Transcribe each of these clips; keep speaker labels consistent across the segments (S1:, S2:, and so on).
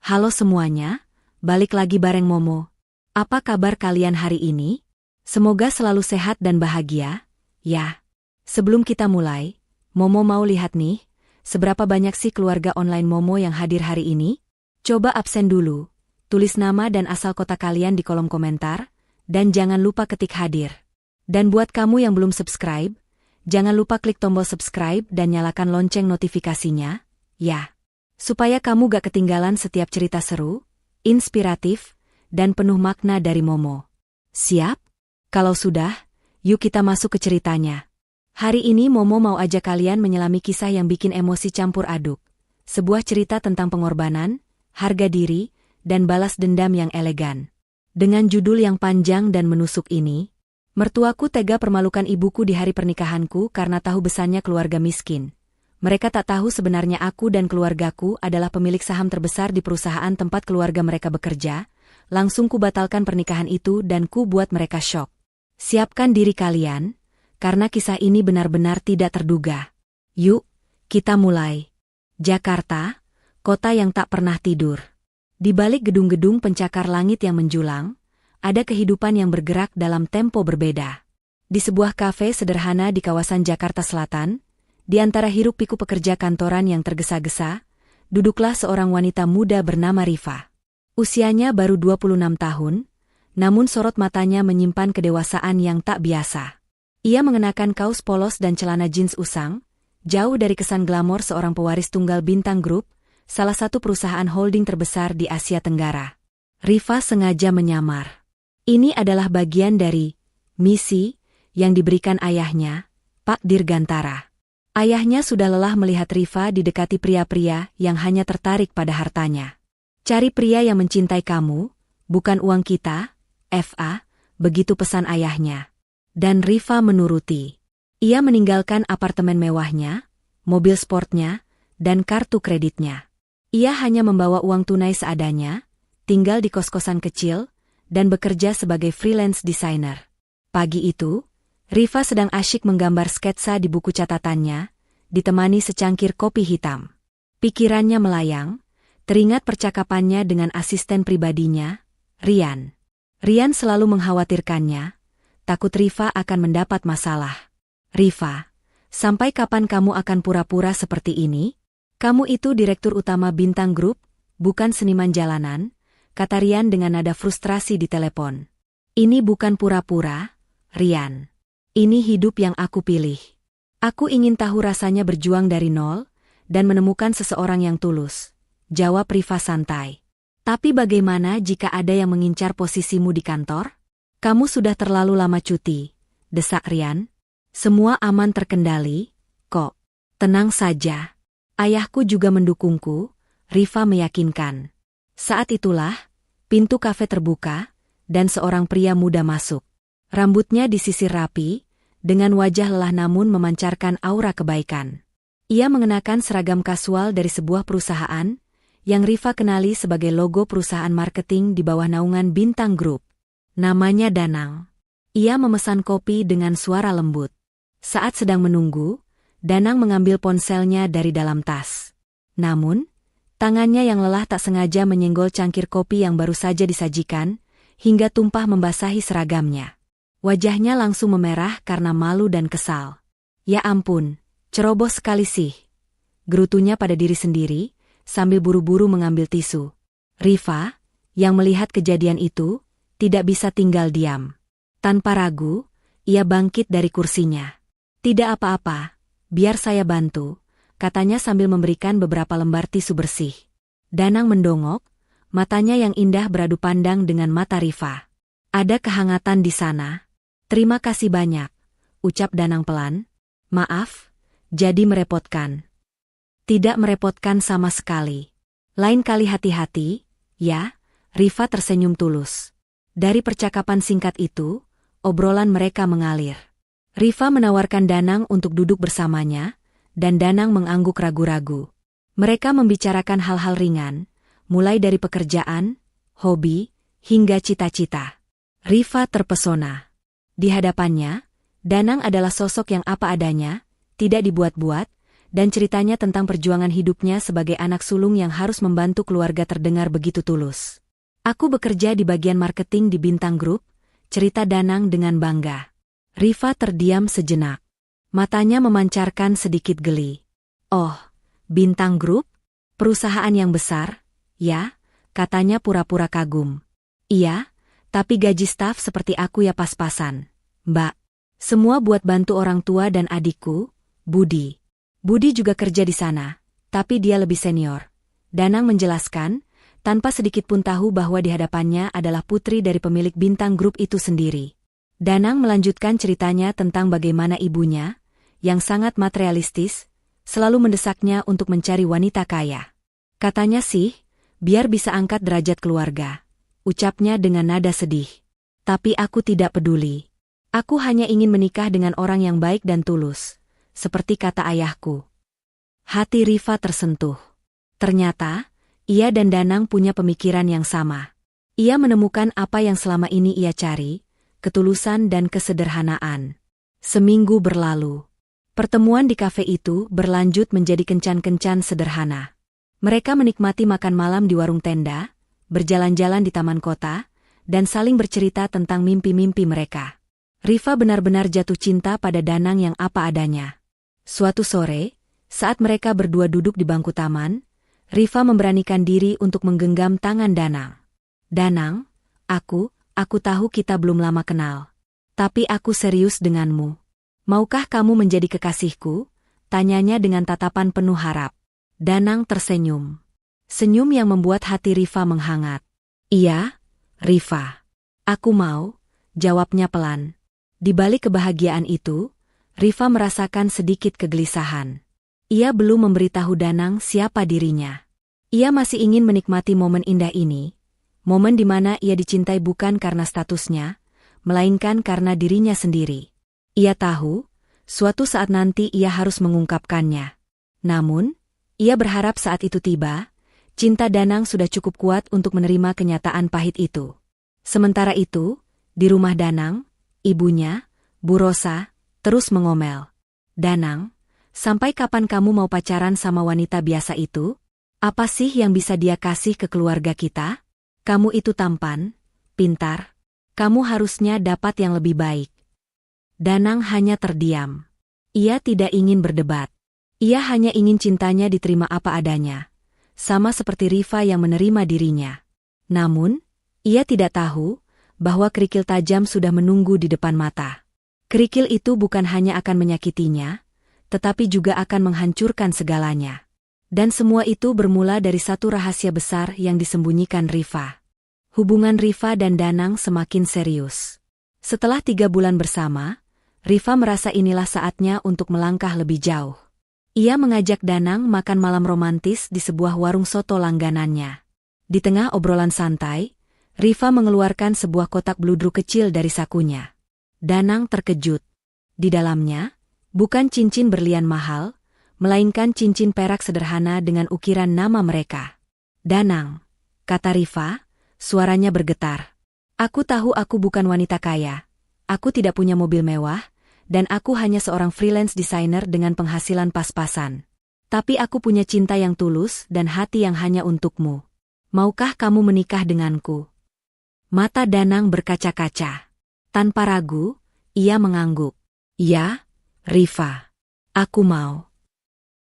S1: Halo semuanya, balik lagi bareng Momo. Apa kabar kalian hari ini? Semoga selalu sehat dan bahagia, ya. Sebelum kita mulai, Momo mau lihat nih, seberapa banyak sih keluarga online Momo yang hadir hari ini? Coba absen dulu, tulis nama dan asal kota kalian di kolom komentar, dan jangan lupa ketik hadir. Dan buat kamu yang belum subscribe, jangan lupa klik tombol subscribe dan nyalakan lonceng notifikasinya, ya. Supaya kamu gak ketinggalan setiap cerita seru, inspiratif, dan penuh makna dari Momo. Siap? Kalau sudah, yuk kita masuk ke ceritanya. Hari ini Momo mau ajak kalian menyelami kisah yang bikin emosi campur aduk. Sebuah cerita tentang pengorbanan, harga diri, dan balas dendam yang elegan. Dengan judul yang panjang dan menusuk ini, mertuaku tega permalukan ibuku di hari pernikahanku karena tahu besarnya keluarga miskin. Mereka tak tahu sebenarnya aku dan keluargaku adalah pemilik saham terbesar di perusahaan tempat keluarga mereka bekerja. Langsung ku batalkan pernikahan itu dan ku buat mereka syok. Siapkan diri kalian, karena kisah ini benar-benar tidak terduga. Yuk, kita mulai. Jakarta, kota yang tak pernah tidur. Di balik gedung-gedung pencakar langit yang menjulang, ada kehidupan yang bergerak dalam tempo berbeda. Di sebuah kafe sederhana di kawasan Jakarta Selatan, di antara hiruk-pikuk pekerja kantoran yang tergesa-gesa, duduklah seorang wanita muda bernama Rifa. Usianya baru 26 tahun, namun sorot matanya menyimpan kedewasaan yang tak biasa. Ia mengenakan kaos polos dan celana jeans usang, jauh dari kesan glamor seorang pewaris tunggal Bintang Group, salah satu perusahaan holding terbesar di Asia Tenggara. Rifa sengaja menyamar. Ini adalah bagian dari misi yang diberikan ayahnya, Pak Dirgantara. Ayahnya sudah lelah melihat Rifa didekati pria-pria yang hanya tertarik pada hartanya. Cari pria yang mencintai kamu, bukan uang kita, FA, begitu pesan ayahnya. Dan Rifa menuruti. Ia meninggalkan apartemen mewahnya, mobil sportnya, dan kartu kreditnya. Ia hanya membawa uang tunai seadanya, tinggal di kos-kosan kecil, dan bekerja sebagai freelance designer. Pagi itu, Rifa sedang asyik menggambar sketsa di buku catatannya, ditemani secangkir kopi hitam. Pikirannya melayang, teringat percakapannya dengan asisten pribadinya, Rian. Rian selalu mengkhawatirkannya, takut Rifa akan mendapat masalah. Rifa, sampai kapan kamu akan pura-pura seperti ini? Kamu itu direktur utama Bintang Group, bukan seniman jalanan, kata Rian dengan nada frustrasi di telepon. Ini bukan pura-pura, Rian. Ini hidup yang aku pilih. Aku ingin tahu rasanya berjuang dari nol, dan menemukan seseorang yang tulus. Jawab Rifa santai. Tapi bagaimana jika ada yang mengincar posisimu di kantor? Kamu sudah terlalu lama cuti, desak Rian. Semua aman terkendali, kok. Tenang saja. Ayahku juga mendukungku, Rifa meyakinkan. Saat itulah, pintu kafe terbuka, dan seorang pria muda masuk. Rambutnya disisir rapi, dengan wajah lelah namun memancarkan aura kebaikan. Ia mengenakan seragam kasual dari sebuah perusahaan, yang Rifa kenali sebagai logo perusahaan marketing di bawah naungan Bintang Group. Namanya Danang. Ia memesan kopi dengan suara lembut. Saat sedang menunggu, Danang mengambil ponselnya dari dalam tas. Namun, tangannya yang lelah tak sengaja menyenggol cangkir kopi yang baru saja disajikan, hingga tumpah membasahi seragamnya. Wajahnya langsung memerah karena malu dan kesal. Ya ampun, ceroboh sekali sih. Gerutunya pada diri sendiri, sambil buru-buru mengambil tisu. Rifa, yang melihat kejadian itu, tidak bisa tinggal diam. Tanpa ragu, ia bangkit dari kursinya. Tidak apa-apa, biar saya bantu, katanya sambil memberikan beberapa lembar tisu bersih. Danang mendongok, matanya yang indah beradu pandang dengan mata Rifa. Ada kehangatan di sana. Terima kasih banyak, ucap Danang pelan. Maaf, jadi merepotkan. Tidak merepotkan sama sekali. Lain kali hati-hati, ya, Rifa tersenyum tulus. Dari percakapan singkat itu, obrolan mereka mengalir. Rifa menawarkan Danang untuk duduk bersamanya, dan Danang mengangguk ragu-ragu. Mereka membicarakan hal-hal ringan, mulai dari pekerjaan, hobi, hingga cita-cita. Rifa terpesona. Di hadapannya, Danang adalah sosok yang apa adanya, tidak dibuat-buat, dan ceritanya tentang perjuangan hidupnya sebagai anak sulung yang harus membantu keluarga terdengar begitu tulus. Aku bekerja di bagian marketing di Bintang Group, cerita Danang dengan bangga. Rifa terdiam sejenak. Matanya memancarkan sedikit geli. Oh, Bintang Group? Perusahaan yang besar? Ya, katanya pura-pura kagum. Iya, tapi gaji staf seperti aku ya pas-pasan. Mbak, semua buat bantu orang tua dan adikku, Budi. Budi juga kerja di sana, tapi dia lebih senior. Danang menjelaskan, tanpa sedikit pun tahu bahwa di hadapannya adalah putri dari pemilik Bintang Group itu sendiri. Danang melanjutkan ceritanya tentang bagaimana ibunya, yang sangat materialistis, selalu mendesaknya untuk mencari wanita kaya. Katanya sih, biar bisa angkat derajat keluarga. Ucapnya dengan nada sedih. Tapi aku tidak peduli. Aku hanya ingin menikah dengan orang yang baik dan tulus. Seperti kata ayahku. Hati Rifa tersentuh. Ternyata, ia dan Danang punya pemikiran yang sama. Ia menemukan apa yang selama ini ia cari, ketulusan dan kesederhanaan. Seminggu berlalu. Pertemuan di kafe itu berlanjut menjadi kencan-kencan sederhana. Mereka menikmati makan malam di warung tenda, berjalan-jalan di taman kota, dan saling bercerita tentang mimpi-mimpi mereka. Rifa benar-benar jatuh cinta pada Danang yang apa adanya. Suatu sore, saat mereka berdua duduk di bangku taman, Rifa memberanikan diri untuk menggenggam tangan Danang. Danang, aku tahu kita belum lama kenal. Tapi aku serius denganmu. Maukah kamu menjadi kekasihku? Tanyanya dengan tatapan penuh harap. Danang tersenyum. Senyum yang membuat hati Rifa menghangat. Iya, Rifa. Aku mau, jawabnya pelan. Di balik kebahagiaan itu, Rifa merasakan sedikit kegelisahan. Ia belum memberitahu Danang siapa dirinya. Ia masih ingin menikmati momen indah ini, momen di mana ia dicintai bukan karena statusnya, melainkan karena dirinya sendiri. Ia tahu, suatu saat nanti ia harus mengungkapkannya. Namun, ia berharap saat itu tiba, cinta Danang sudah cukup kuat untuk menerima kenyataan pahit itu. Sementara itu, di rumah Danang, ibunya, Bu Rosa, terus mengomel. Danang, sampai kapan kamu mau pacaran sama wanita biasa itu? Apa sih yang bisa dia kasih ke keluarga kita? Kamu itu tampan, pintar. Kamu harusnya dapat yang lebih baik. Danang hanya terdiam. Ia tidak ingin berdebat. Ia hanya ingin cintanya diterima apa adanya. Sama seperti Rifa yang menerima dirinya. Namun, ia tidak tahu bahwa kerikil tajam sudah menunggu di depan mata. Kerikil itu bukan hanya akan menyakitinya, tetapi juga akan menghancurkan segalanya. Dan semua itu bermula dari satu rahasia besar yang disembunyikan Rifa. Hubungan Rifa dan Danang semakin serius. Setelah 3 bulan bersama, Rifa merasa inilah saatnya untuk melangkah lebih jauh. Ia mengajak Danang makan malam romantis di sebuah warung soto langganannya. Di tengah obrolan santai, Rifa mengeluarkan sebuah kotak bludru kecil dari sakunya. Danang terkejut. Di dalamnya, bukan cincin berlian mahal, melainkan cincin perak sederhana dengan ukiran nama mereka. Danang, kata Rifa, suaranya bergetar. Aku tahu aku bukan wanita kaya. Aku tidak punya mobil mewah, dan aku hanya seorang freelance designer dengan penghasilan pas-pasan. Tapi aku punya cinta yang tulus dan hati yang hanya untukmu. Maukah kamu menikah denganku? Mata Danang berkaca-kaca. Tanpa ragu, ia mengangguk. Ya, Rifa. Aku mau.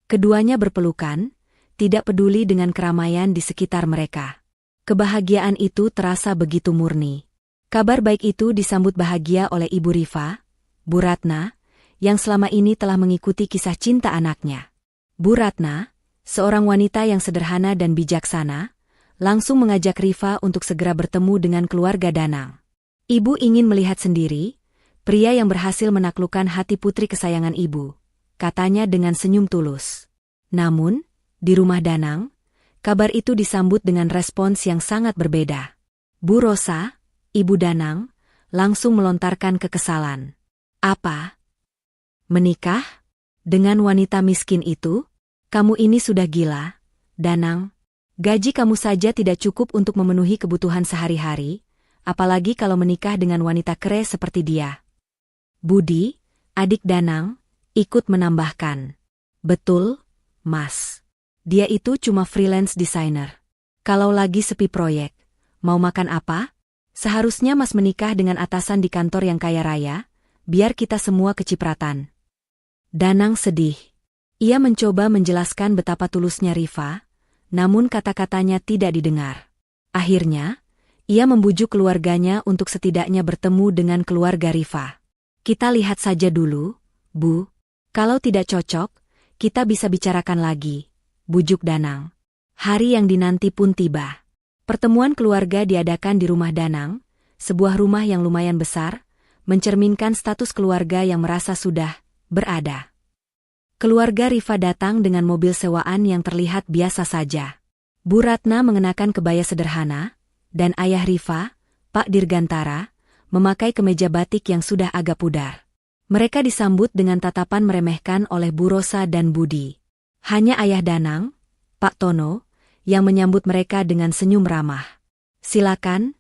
S1: Keduanya berpelukan, tidak peduli dengan keramaian di sekitar mereka. Kebahagiaan itu terasa begitu murni. Kabar baik itu disambut bahagia oleh Ibu Rifa, Bu Ratna, yang selama ini telah mengikuti kisah cinta anaknya. Bu Ratna, seorang wanita yang sederhana dan bijaksana, langsung mengajak Rifa untuk segera bertemu dengan keluarga Danang. Ibu ingin melihat sendiri, pria yang berhasil menaklukkan hati putri kesayangan ibu, katanya dengan senyum tulus. Namun, di rumah Danang, kabar itu disambut dengan respons yang sangat berbeda. Bu Rosa, Ibu Danang, langsung melontarkan kekesalan. Apa? Menikah? Dengan wanita miskin itu? Kamu ini sudah gila, Danang. Gaji kamu saja tidak cukup untuk memenuhi kebutuhan sehari-hari, apalagi kalau menikah dengan wanita kere seperti dia. Budi, adik Danang, ikut menambahkan. Betul, Mas. Dia itu cuma freelance designer. Kalau lagi sepi proyek, mau makan apa? Seharusnya Mas menikah dengan atasan di kantor yang kaya raya, biar kita semua kecipratan. Danang sedih. Ia mencoba menjelaskan betapa tulusnya Rifa, namun kata-katanya tidak didengar. Akhirnya, ia membujuk keluarganya untuk setidaknya bertemu dengan keluarga Rifa. Kita lihat saja dulu, Bu. Kalau tidak cocok, kita bisa bicarakan lagi, bujuk Danang. Hari yang dinanti pun tiba. Pertemuan keluarga diadakan di rumah Danang, sebuah rumah yang lumayan besar, mencerminkan status keluarga yang merasa sudah berada. Keluarga Rifa datang dengan mobil sewaan yang terlihat biasa saja. Bu Ratna mengenakan kebaya sederhana, dan ayah Rifa, Pak Dirgantara, memakai kemeja batik yang sudah agak pudar. Mereka disambut dengan tatapan meremehkan oleh Bu Rosa dan Budi. Hanya ayah Danang, Pak Tono, yang menyambut mereka dengan senyum ramah. Silakan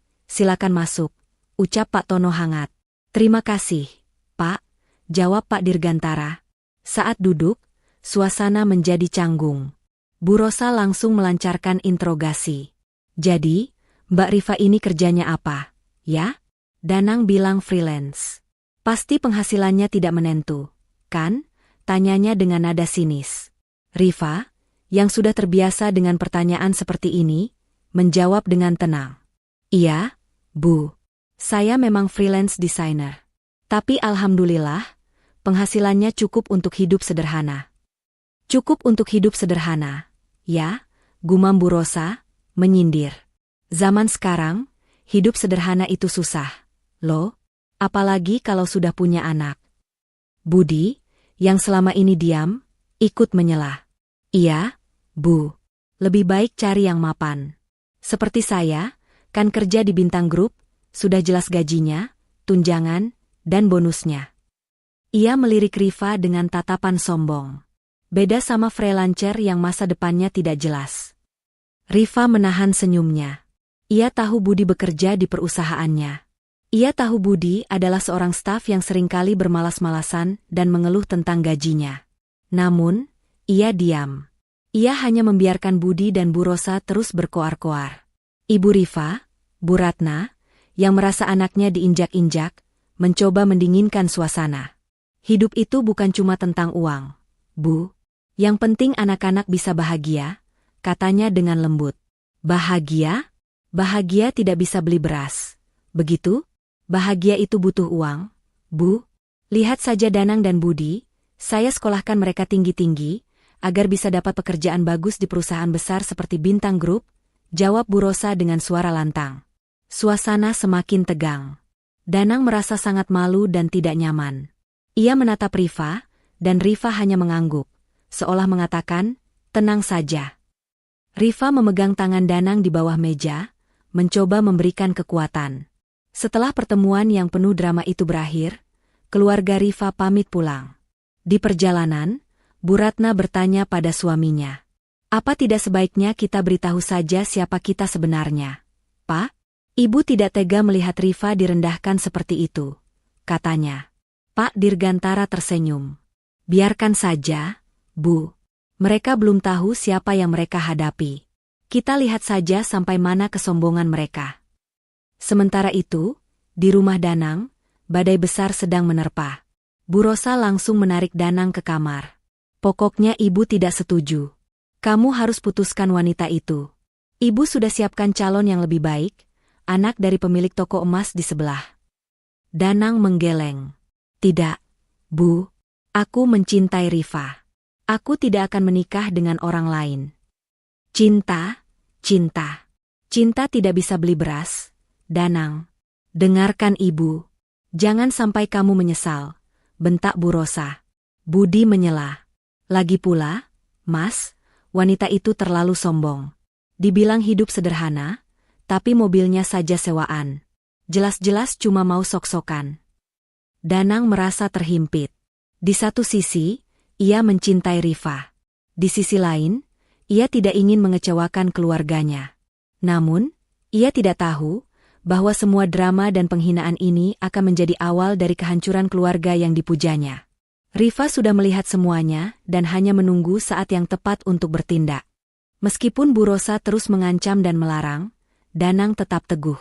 S1: masuk, ucap Pak Tono hangat. Terima kasih, Pak, jawab Pak Dirgantara. Saat duduk, suasana menjadi canggung. Bu Rosa langsung melancarkan interogasi. Jadi, Mbak Rifa ini kerjanya apa, ya? Danang bilang freelance. Pasti penghasilannya tidak menentu, kan? Tanyanya dengan nada sinis. Rifa, yang sudah terbiasa dengan pertanyaan seperti ini, menjawab dengan tenang. Iya, Bu. Saya memang freelance designer. Tapi alhamdulillah, penghasilannya cukup untuk hidup sederhana. Cukup untuk hidup sederhana, ya, gumam Bu Rosa, menyindir. Zaman sekarang, hidup sederhana itu susah, loh. Apalagi kalau sudah punya anak. Budi, yang selama ini diam, ikut menyela. Iya, Bu. Lebih baik cari yang mapan. Seperti saya, kan kerja di Bintang Group, sudah jelas gajinya, tunjangan, dan bonusnya. Ia melirik Rifa dengan tatapan sombong. Beda sama freelancer yang masa depannya tidak jelas. Rifa menahan senyumnya. Ia tahu Budi bekerja di perusahaannya. Ia tahu Budi adalah seorang staf yang seringkali bermalas-malasan dan mengeluh tentang gajinya. Namun, ia diam. Ia hanya membiarkan Budi dan Bu Rosa terus berkoar-koar. Ibu Rifa, Bu Ratna, yang merasa anaknya diinjak-injak, mencoba mendinginkan suasana. Hidup itu bukan cuma tentang uang, Bu. Yang penting anak-anak bisa bahagia, katanya dengan lembut. Bahagia? Bahagia tidak bisa beli beras. Begitu? Bahagia itu butuh uang, Bu. Lihat saja Danang dan Budi, saya sekolahkan mereka tinggi-tinggi, agar bisa dapat pekerjaan bagus di perusahaan besar seperti Bintang Group, jawab Bu Rosa dengan suara lantang. Suasana semakin tegang. Danang merasa sangat malu dan tidak nyaman. Ia menatap Rifa, dan Rifa hanya mengangguk, seolah mengatakan, tenang saja. Rifa memegang tangan Danang di bawah meja, mencoba memberikan kekuatan. Setelah pertemuan yang penuh drama itu berakhir, keluarga Rifa pamit pulang. Di perjalanan, Bu Ratna bertanya pada suaminya. Apa tidak sebaiknya kita beritahu saja siapa kita sebenarnya? Pak, Ibu tidak tega melihat Rifa direndahkan seperti itu, katanya. Pak Dirgantara tersenyum. Biarkan saja, Bu. Mereka belum tahu siapa yang mereka hadapi. Kita lihat saja sampai mana kesombongan mereka. Sementara itu, di rumah Danang, badai besar sedang menerpa. Bu Rosa langsung menarik Danang ke kamar. Pokoknya ibu tidak setuju. Kamu harus putuskan wanita itu. Ibu sudah siapkan calon yang lebih baik, anak dari pemilik toko emas di sebelah. Danang menggeleng. Tidak, Bu. Aku mencintai Rifa. Aku tidak akan menikah dengan orang lain. Cinta, cinta. Cinta tidak bisa beli beras. Danang, dengarkan ibu. Jangan sampai kamu menyesal, bentak Bu Rosa. Budi menyela. Lagi pula, Mas, wanita itu terlalu sombong. Dibilang hidup sederhana, tapi mobilnya saja sewaan. Jelas-jelas cuma mau sok-sokan. Danang merasa terhimpit. Di satu sisi, ia mencintai Rifa. Di sisi lain, ia tidak ingin mengecewakan keluarganya. Namun, ia tidak tahu bahwa semua drama dan penghinaan ini akan menjadi awal dari kehancuran keluarga yang dipujanya. Rifa sudah melihat semuanya dan hanya menunggu saat yang tepat untuk bertindak. Meskipun Bu Rosa terus mengancam dan melarang, Danang tetap teguh.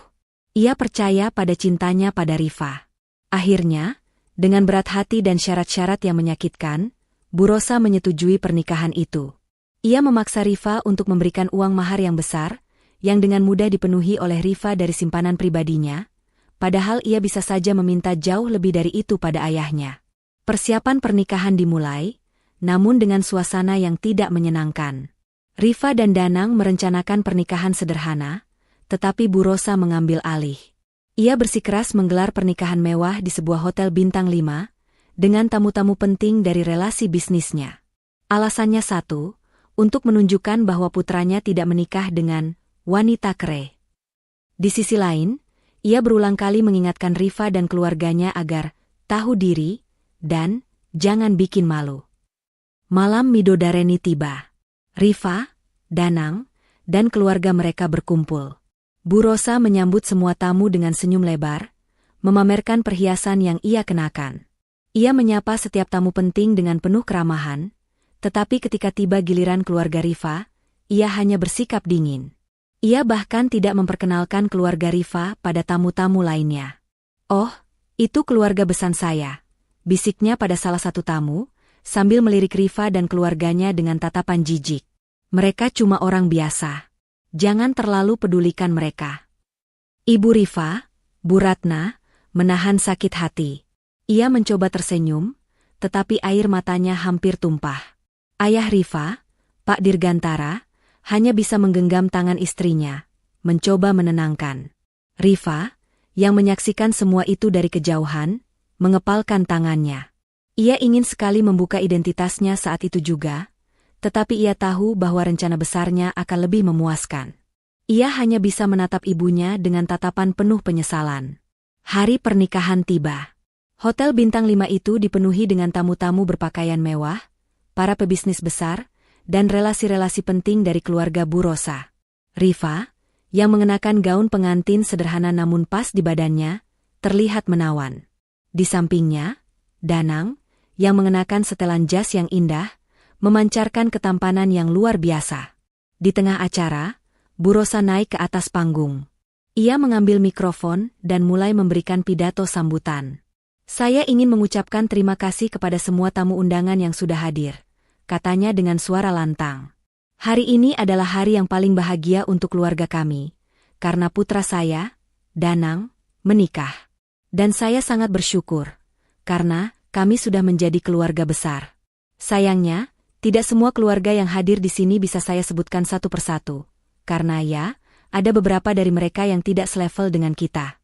S1: Ia percaya pada cintanya pada Rifa. Akhirnya, dengan berat hati dan syarat-syarat yang menyakitkan, Bu Rosa menyetujui pernikahan itu. Ia memaksa Rifa untuk memberikan uang mahar yang besar, yang dengan mudah dipenuhi oleh Rifa dari simpanan pribadinya, padahal ia bisa saja meminta jauh lebih dari itu pada ayahnya. Persiapan pernikahan dimulai, namun dengan suasana yang tidak menyenangkan. Rifa dan Danang merencanakan pernikahan sederhana, tetapi Bu Rosa mengambil alih. Ia bersikeras menggelar pernikahan mewah di sebuah hotel bintang 5, dengan tamu-tamu penting dari relasi bisnisnya. Alasannya satu, untuk menunjukkan bahwa putranya tidak menikah dengan wanita kere. Di sisi lain, ia berulang kali mengingatkan Rifa dan keluarganya agar tahu diri dan jangan bikin malu. Malam midodareni tiba. Rifa, Danang, dan keluarga mereka berkumpul. Bu Rosa menyambut semua tamu dengan senyum lebar, memamerkan perhiasan yang ia kenakan. Ia menyapa setiap tamu penting dengan penuh keramahan, tetapi ketika tiba giliran keluarga Rifa, ia hanya bersikap dingin. Ia bahkan tidak memperkenalkan keluarga Rifa pada tamu-tamu lainnya. "Oh, itu keluarga besan saya," bisiknya pada salah satu tamu, sambil melirik Rifa dan keluarganya dengan tatapan jijik. "Mereka cuma orang biasa. Jangan terlalu pedulikan mereka." Ibu Rifa, Bu Ratna, menahan sakit hati. Ia mencoba tersenyum, tetapi air matanya hampir tumpah. Ayah Rifa, Pak Dirgantara, hanya bisa menggenggam tangan istrinya, mencoba menenangkan. Rifa, yang menyaksikan semua itu dari kejauhan, mengepalkan tangannya. Ia ingin sekali membuka identitasnya saat itu juga, tetapi ia tahu bahwa rencana besarnya akan lebih memuaskan. Ia hanya bisa menatap ibunya dengan tatapan penuh penyesalan. Hari pernikahan tiba. Hotel bintang 5 itu dipenuhi dengan tamu-tamu berpakaian mewah, para pebisnis besar, dan relasi-relasi penting dari keluarga Bu Rosa. Rifa, yang mengenakan gaun pengantin sederhana namun pas di badannya, terlihat menawan. Di sampingnya, Danang, yang mengenakan setelan jas yang indah, memancarkan ketampanan yang luar biasa. Di tengah acara, Bu Rosa naik ke atas panggung. Ia mengambil mikrofon dan mulai memberikan pidato sambutan. "Saya ingin mengucapkan terima kasih kepada semua tamu undangan yang sudah hadir," katanya dengan suara lantang. "Hari ini adalah hari yang paling bahagia untuk keluarga kami, karena putra saya, Danang, menikah. Dan saya sangat bersyukur, karena kami sudah menjadi keluarga besar. Sayangnya, tidak semua keluarga yang hadir di sini bisa saya sebutkan satu persatu, karena ya, ada beberapa dari mereka yang tidak selevel dengan kita."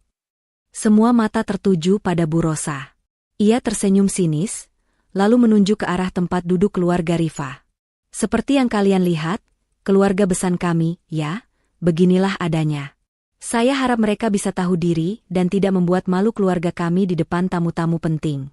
S1: Semua mata tertuju pada Bu Rosa. Ia tersenyum sinis, lalu menunjuk ke arah tempat duduk keluarga Rifa. "Seperti yang kalian lihat, keluarga besan kami, ya, beginilah adanya. Saya harap mereka bisa tahu diri dan tidak membuat malu keluarga kami di depan tamu-tamu penting."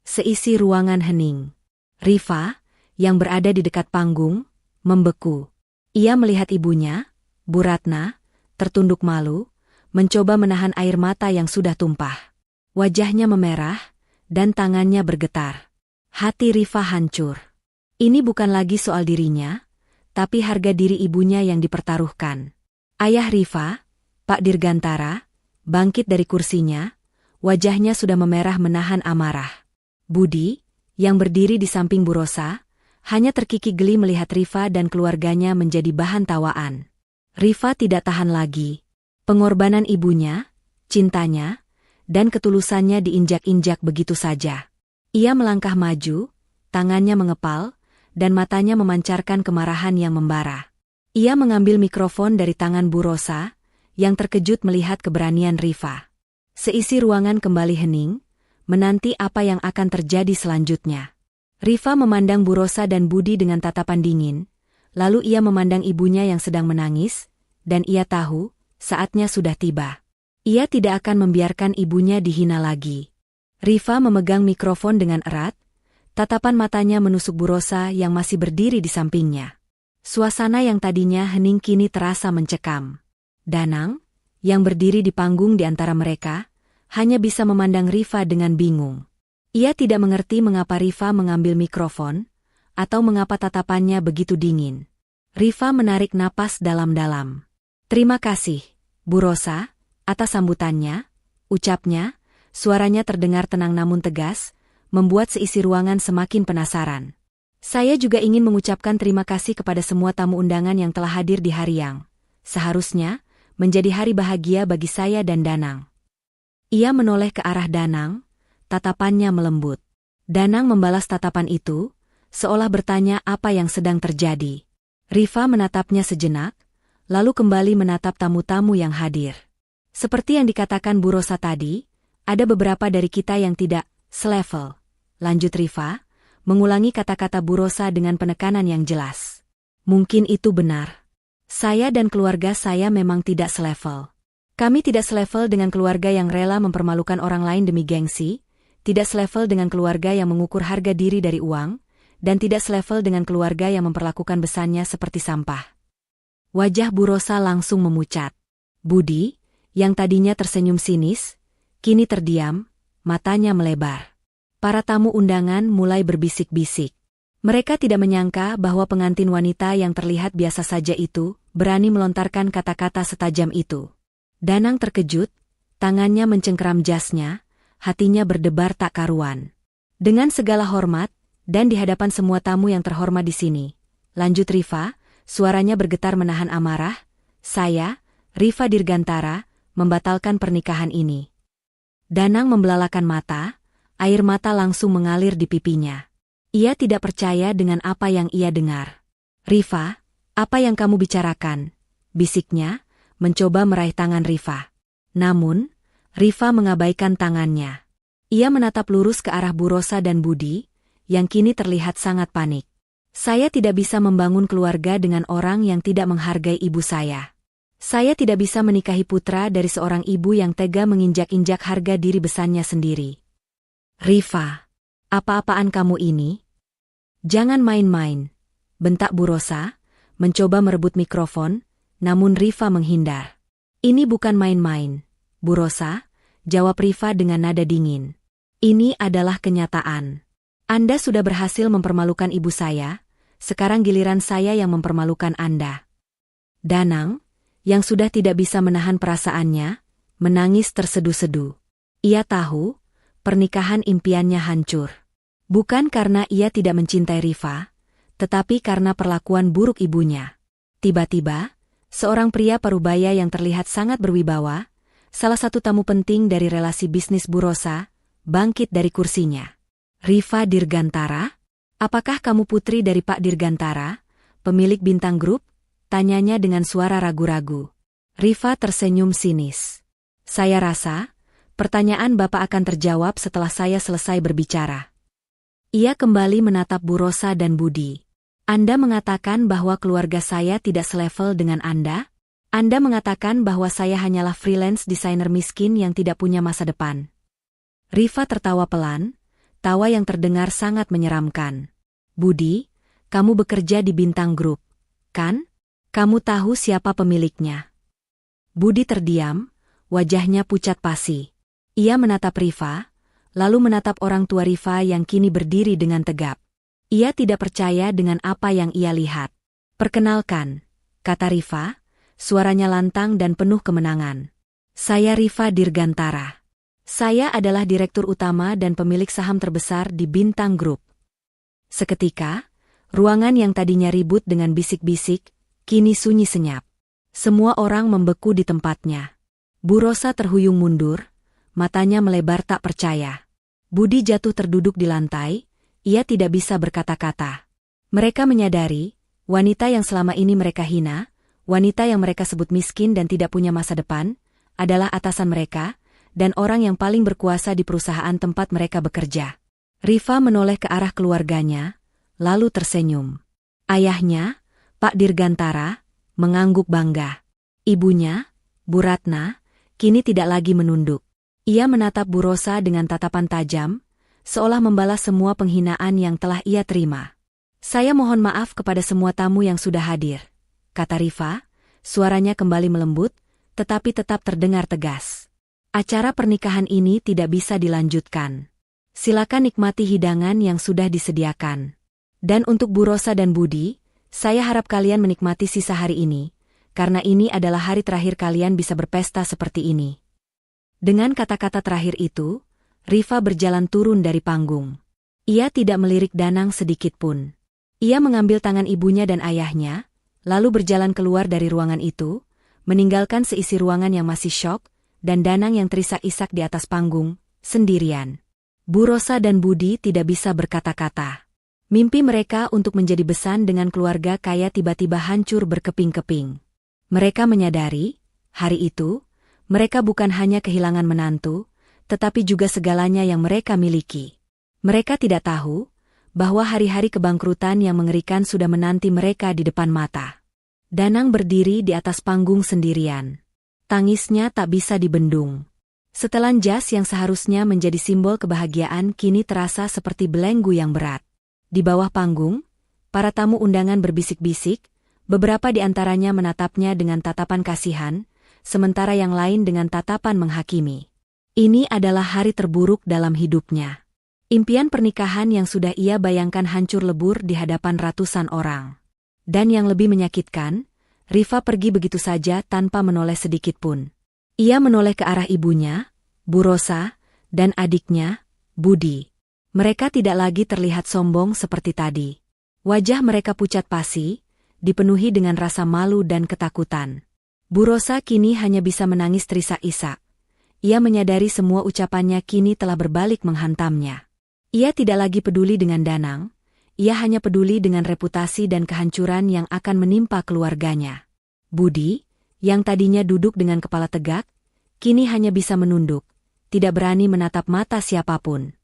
S1: Seisi ruangan hening. Rifa, yang berada di dekat panggung, membeku. Ia melihat ibunya, Bu Ratna, tertunduk malu, mencoba menahan air mata yang sudah tumpah. Wajahnya memerah, dan tangannya bergetar. Hati Rifa hancur. Ini bukan lagi soal dirinya, tapi harga diri ibunya yang dipertaruhkan. Ayah Rifa, Pak Dirgantara, bangkit dari kursinya, wajahnya sudah memerah menahan amarah. Budi, yang berdiri di samping Bu Rosa, hanya terkikik geli melihat Rifa dan keluarganya menjadi bahan tawaan. Rifa tidak tahan lagi. Pengorbanan ibunya, cintanya, dan ketulusannya diinjak-injak begitu saja. Ia melangkah maju, tangannya mengepal, dan matanya memancarkan kemarahan yang membara. Ia mengambil mikrofon dari tangan Bu Rosa, yang terkejut melihat keberanian Rifa. Seisi ruangan kembali hening, menanti apa yang akan terjadi selanjutnya. Rifa memandang Bu Rosa dan Budi dengan tatapan dingin, lalu ia memandang ibunya yang sedang menangis, dan ia tahu, saatnya sudah tiba. Ia tidak akan membiarkan ibunya dihina lagi. Rifa memegang mikrofon dengan erat, tatapan matanya menusuk Bu Rosa yang masih berdiri di sampingnya. Suasana yang tadinya hening kini terasa mencekam. Danang, yang berdiri di panggung di antara mereka, hanya bisa memandang Rifa dengan bingung. Ia tidak mengerti mengapa Rifa mengambil mikrofon, atau mengapa tatapannya begitu dingin. Rifa menarik napas dalam-dalam. "Terima kasih, Bu Rosa, atas sambutannya," ucapnya. Suaranya terdengar tenang namun tegas, membuat seisi ruangan semakin penasaran. "Saya juga ingin mengucapkan terima kasih kepada semua tamu undangan yang telah hadir di hari yang seharusnya menjadi hari bahagia bagi saya dan Danang." Ia menoleh ke arah Danang, tatapannya melembut. Danang membalas tatapan itu, seolah bertanya apa yang sedang terjadi. Rifa menatapnya sejenak, lalu kembali menatap tamu-tamu yang hadir. "Seperti yang dikatakan Bu Rosa tadi, ada beberapa dari kita yang tidak selevel," lanjut Rifa, mengulangi kata-kata Bu Rosa dengan penekanan yang jelas. "Mungkin itu benar. Saya dan keluarga saya memang tidak selevel. Kami tidak selevel dengan keluarga yang rela mempermalukan orang lain demi gengsi, tidak selevel dengan keluarga yang mengukur harga diri dari uang, dan tidak selevel dengan keluarga yang memperlakukan besannya seperti sampah." Wajah Bu Rosa langsung memucat. Budi, yang tadinya tersenyum sinis, kini terdiam, matanya melebar. Para tamu undangan mulai berbisik-bisik. Mereka tidak menyangka bahwa pengantin wanita yang terlihat biasa saja itu berani melontarkan kata-kata setajam itu. Danang terkejut, tangannya mencengkeram jasnya, hatinya berdebar tak karuan. "Dengan segala hormat, dan di hadapan semua tamu yang terhormat di sini," lanjut Rifa, suaranya bergetar menahan amarah, "saya, Rifa Dirgantara, membatalkan pernikahan ini." Danang membelalakan mata, air mata langsung mengalir di pipinya. Ia tidak percaya dengan apa yang ia dengar. "Rifa, apa yang kamu bicarakan?" bisiknya, mencoba meraih tangan Rifa. Namun, Rifa mengabaikan tangannya. Ia menatap lurus ke arah Bu Rosa dan Budi, yang kini terlihat sangat panik. "Saya tidak bisa membangun keluarga dengan orang yang tidak menghargai ibu saya. Saya tidak bisa menikahi putra dari seorang ibu yang tega menginjak-injak harga diri besannya sendiri." "Rifa, apa-apaan kamu ini? Jangan main-main," bentak Bu Rosa, mencoba merebut mikrofon, namun Rifa menghindar. "Ini bukan main-main, Bu Rosa," jawab Rifa dengan nada dingin. "Ini adalah kenyataan. Anda sudah berhasil mempermalukan ibu saya, sekarang giliran saya yang mempermalukan Anda." Danang, yang sudah tidak bisa menahan perasaannya, menangis tersedu-sedu. Ia tahu, pernikahan impiannya hancur. Bukan karena ia tidak mencintai Rifa, tetapi karena perlakuan buruk ibunya. Tiba-tiba, seorang pria parubaya yang terlihat sangat berwibawa, salah satu tamu penting dari relasi bisnis Bu Rosa, bangkit dari kursinya. "Rifa Dirgantara? Apakah kamu putri dari Pak Dirgantara, pemilik Bintang Group?" tanyanya dengan suara ragu-ragu. Rifa tersenyum sinis. "Saya rasa, pertanyaan Bapak akan terjawab setelah saya selesai berbicara." Ia kembali menatap Bu Rosa dan Budi. "Anda mengatakan bahwa keluarga saya tidak selevel dengan Anda? Anda mengatakan bahwa saya hanyalah freelance desainer miskin yang tidak punya masa depan." Rifa tertawa pelan, tawa yang terdengar sangat menyeramkan. "Budi, kamu bekerja di Bintang Group, kan? Kamu tahu siapa pemiliknya?" Budi terdiam, wajahnya pucat pasi. Ia menatap Rifa, lalu menatap orang tua Rifa yang kini berdiri dengan tegap. Ia tidak percaya dengan apa yang ia lihat. "Perkenalkan," kata Rifa, suaranya lantang dan penuh kemenangan. "Saya Rifa Dirgantara. Saya adalah direktur utama dan pemilik saham terbesar di Bintang Group." Seketika, ruangan yang tadinya ribut dengan bisik-bisik, kini sunyi senyap. Semua orang membeku di tempatnya. Bu Rosa terhuyung mundur, matanya melebar tak percaya. Budi jatuh terduduk di lantai, ia tidak bisa berkata-kata. Mereka menyadari, wanita yang selama ini mereka hina, wanita yang mereka sebut miskin dan tidak punya masa depan, adalah atasan mereka, dan orang yang paling berkuasa di perusahaan tempat mereka bekerja. Rifa menoleh ke arah keluarganya, lalu tersenyum. Ayahnya, Pak Dirgantara, mengangguk bangga. Ibunya, Bu Ratna, kini tidak lagi menunduk. Ia menatap Bu Rosa dengan tatapan tajam, seolah membalas semua penghinaan yang telah ia terima. "Saya mohon maaf kepada semua tamu yang sudah hadir," kata Rifa, suaranya kembali melembut, tetapi tetap terdengar tegas. "Acara pernikahan ini tidak bisa dilanjutkan. Silakan nikmati hidangan yang sudah disediakan. Dan untuk Bu Rosa dan Budi, saya harap kalian menikmati sisa hari ini, karena ini adalah hari terakhir kalian bisa berpesta seperti ini. Dengan kata-kata terakhir itu, Rifa berjalan turun dari panggung. Ia tidak melirik Danang sedikit pun. Ia mengambil tangan ibunya dan ayahnya, lalu berjalan keluar dari ruangan itu, meninggalkan seisi ruangan yang masih syok, dan Danang yang terisak-isak di atas panggung, sendirian. Bu Rosa dan Budi tidak bisa berkata-kata. Mimpi mereka untuk menjadi besan dengan keluarga kaya tiba-tiba hancur berkeping-keping. Mereka menyadari, hari itu, mereka bukan hanya kehilangan menantu, tetapi juga segalanya yang mereka miliki. Mereka tidak tahu bahwa hari-hari kebangkrutan yang mengerikan sudah menanti mereka di depan mata. Danang berdiri di atas panggung sendirian. Tangisnya tak bisa dibendung. Setelan jas yang seharusnya menjadi simbol kebahagiaan kini terasa seperti belenggu yang berat. Di bawah panggung, para tamu undangan berbisik-bisik, beberapa di antaranya menatapnya dengan tatapan kasihan, sementara yang lain dengan tatapan menghakimi. Ini adalah hari terburuk dalam hidupnya. Impian pernikahan yang sudah ia bayangkan hancur lebur di hadapan ratusan orang. Dan yang lebih menyakitkan, Rifa pergi begitu saja tanpa menoleh sedikit pun. Ia menoleh ke arah ibunya, Bu Rosa, dan adiknya, Budi. Mereka tidak lagi terlihat sombong seperti tadi. Wajah mereka pucat pasi, dipenuhi dengan rasa malu dan ketakutan. Bu Rosa kini hanya bisa menangis terisak-isak. Ia menyadari semua ucapannya kini telah berbalik menghantamnya. Ia tidak lagi peduli dengan Danang, ia hanya peduli dengan reputasi dan kehancuran yang akan menimpa keluarganya. Budi, yang tadinya duduk dengan kepala tegak, kini hanya bisa menunduk, tidak berani menatap mata siapapun.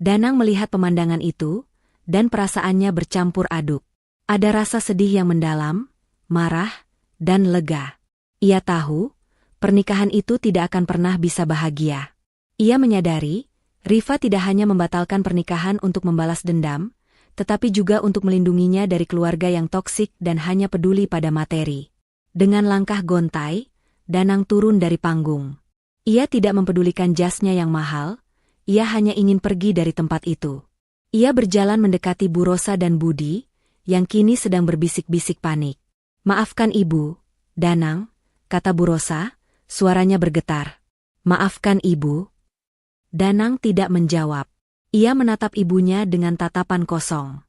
S1: Danang melihat pemandangan itu, dan perasaannya bercampur aduk. Ada rasa sedih yang mendalam, marah, dan lega. Ia tahu, pernikahan itu tidak akan pernah bisa bahagia. Ia menyadari, Rifa tidak hanya membatalkan pernikahan untuk membalas dendam, tetapi juga untuk melindunginya dari keluarga yang toksik dan hanya peduli pada materi. Dengan langkah gontai, Danang turun dari panggung. Ia tidak mempedulikan jasnya yang mahal, ia hanya ingin pergi dari tempat itu. Ia berjalan mendekati Bu Rosa dan Budi, yang kini sedang berbisik-bisik panik. "Maafkan Ibu, Danang," kata Bu Rosa, suaranya bergetar. "Maafkan Ibu." Danang tidak menjawab. Ia menatap ibunya dengan tatapan kosong.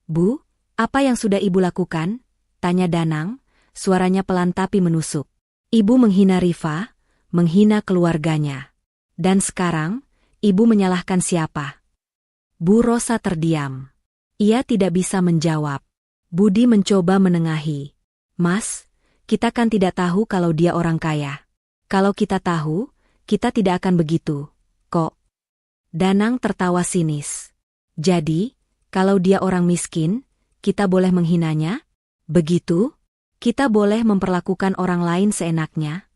S1: "Bu, apa yang sudah Ibu lakukan?" tanya Danang, suaranya pelan tapi menusuk. "Ibu menghina Rifa, menghina keluarganya. Dan sekarang, Ibu menyalahkan siapa?" Bu Rosa terdiam. Ia tidak bisa menjawab. Budi mencoba menengahi. "Mas, kita kan tidak tahu kalau dia orang kaya. Kalau kita tahu, kita tidak akan begitu, kok." Danang tertawa sinis. "Jadi, kalau dia orang miskin, kita boleh menghinanya? Begitu? Kita boleh memperlakukan orang lain seenaknya?"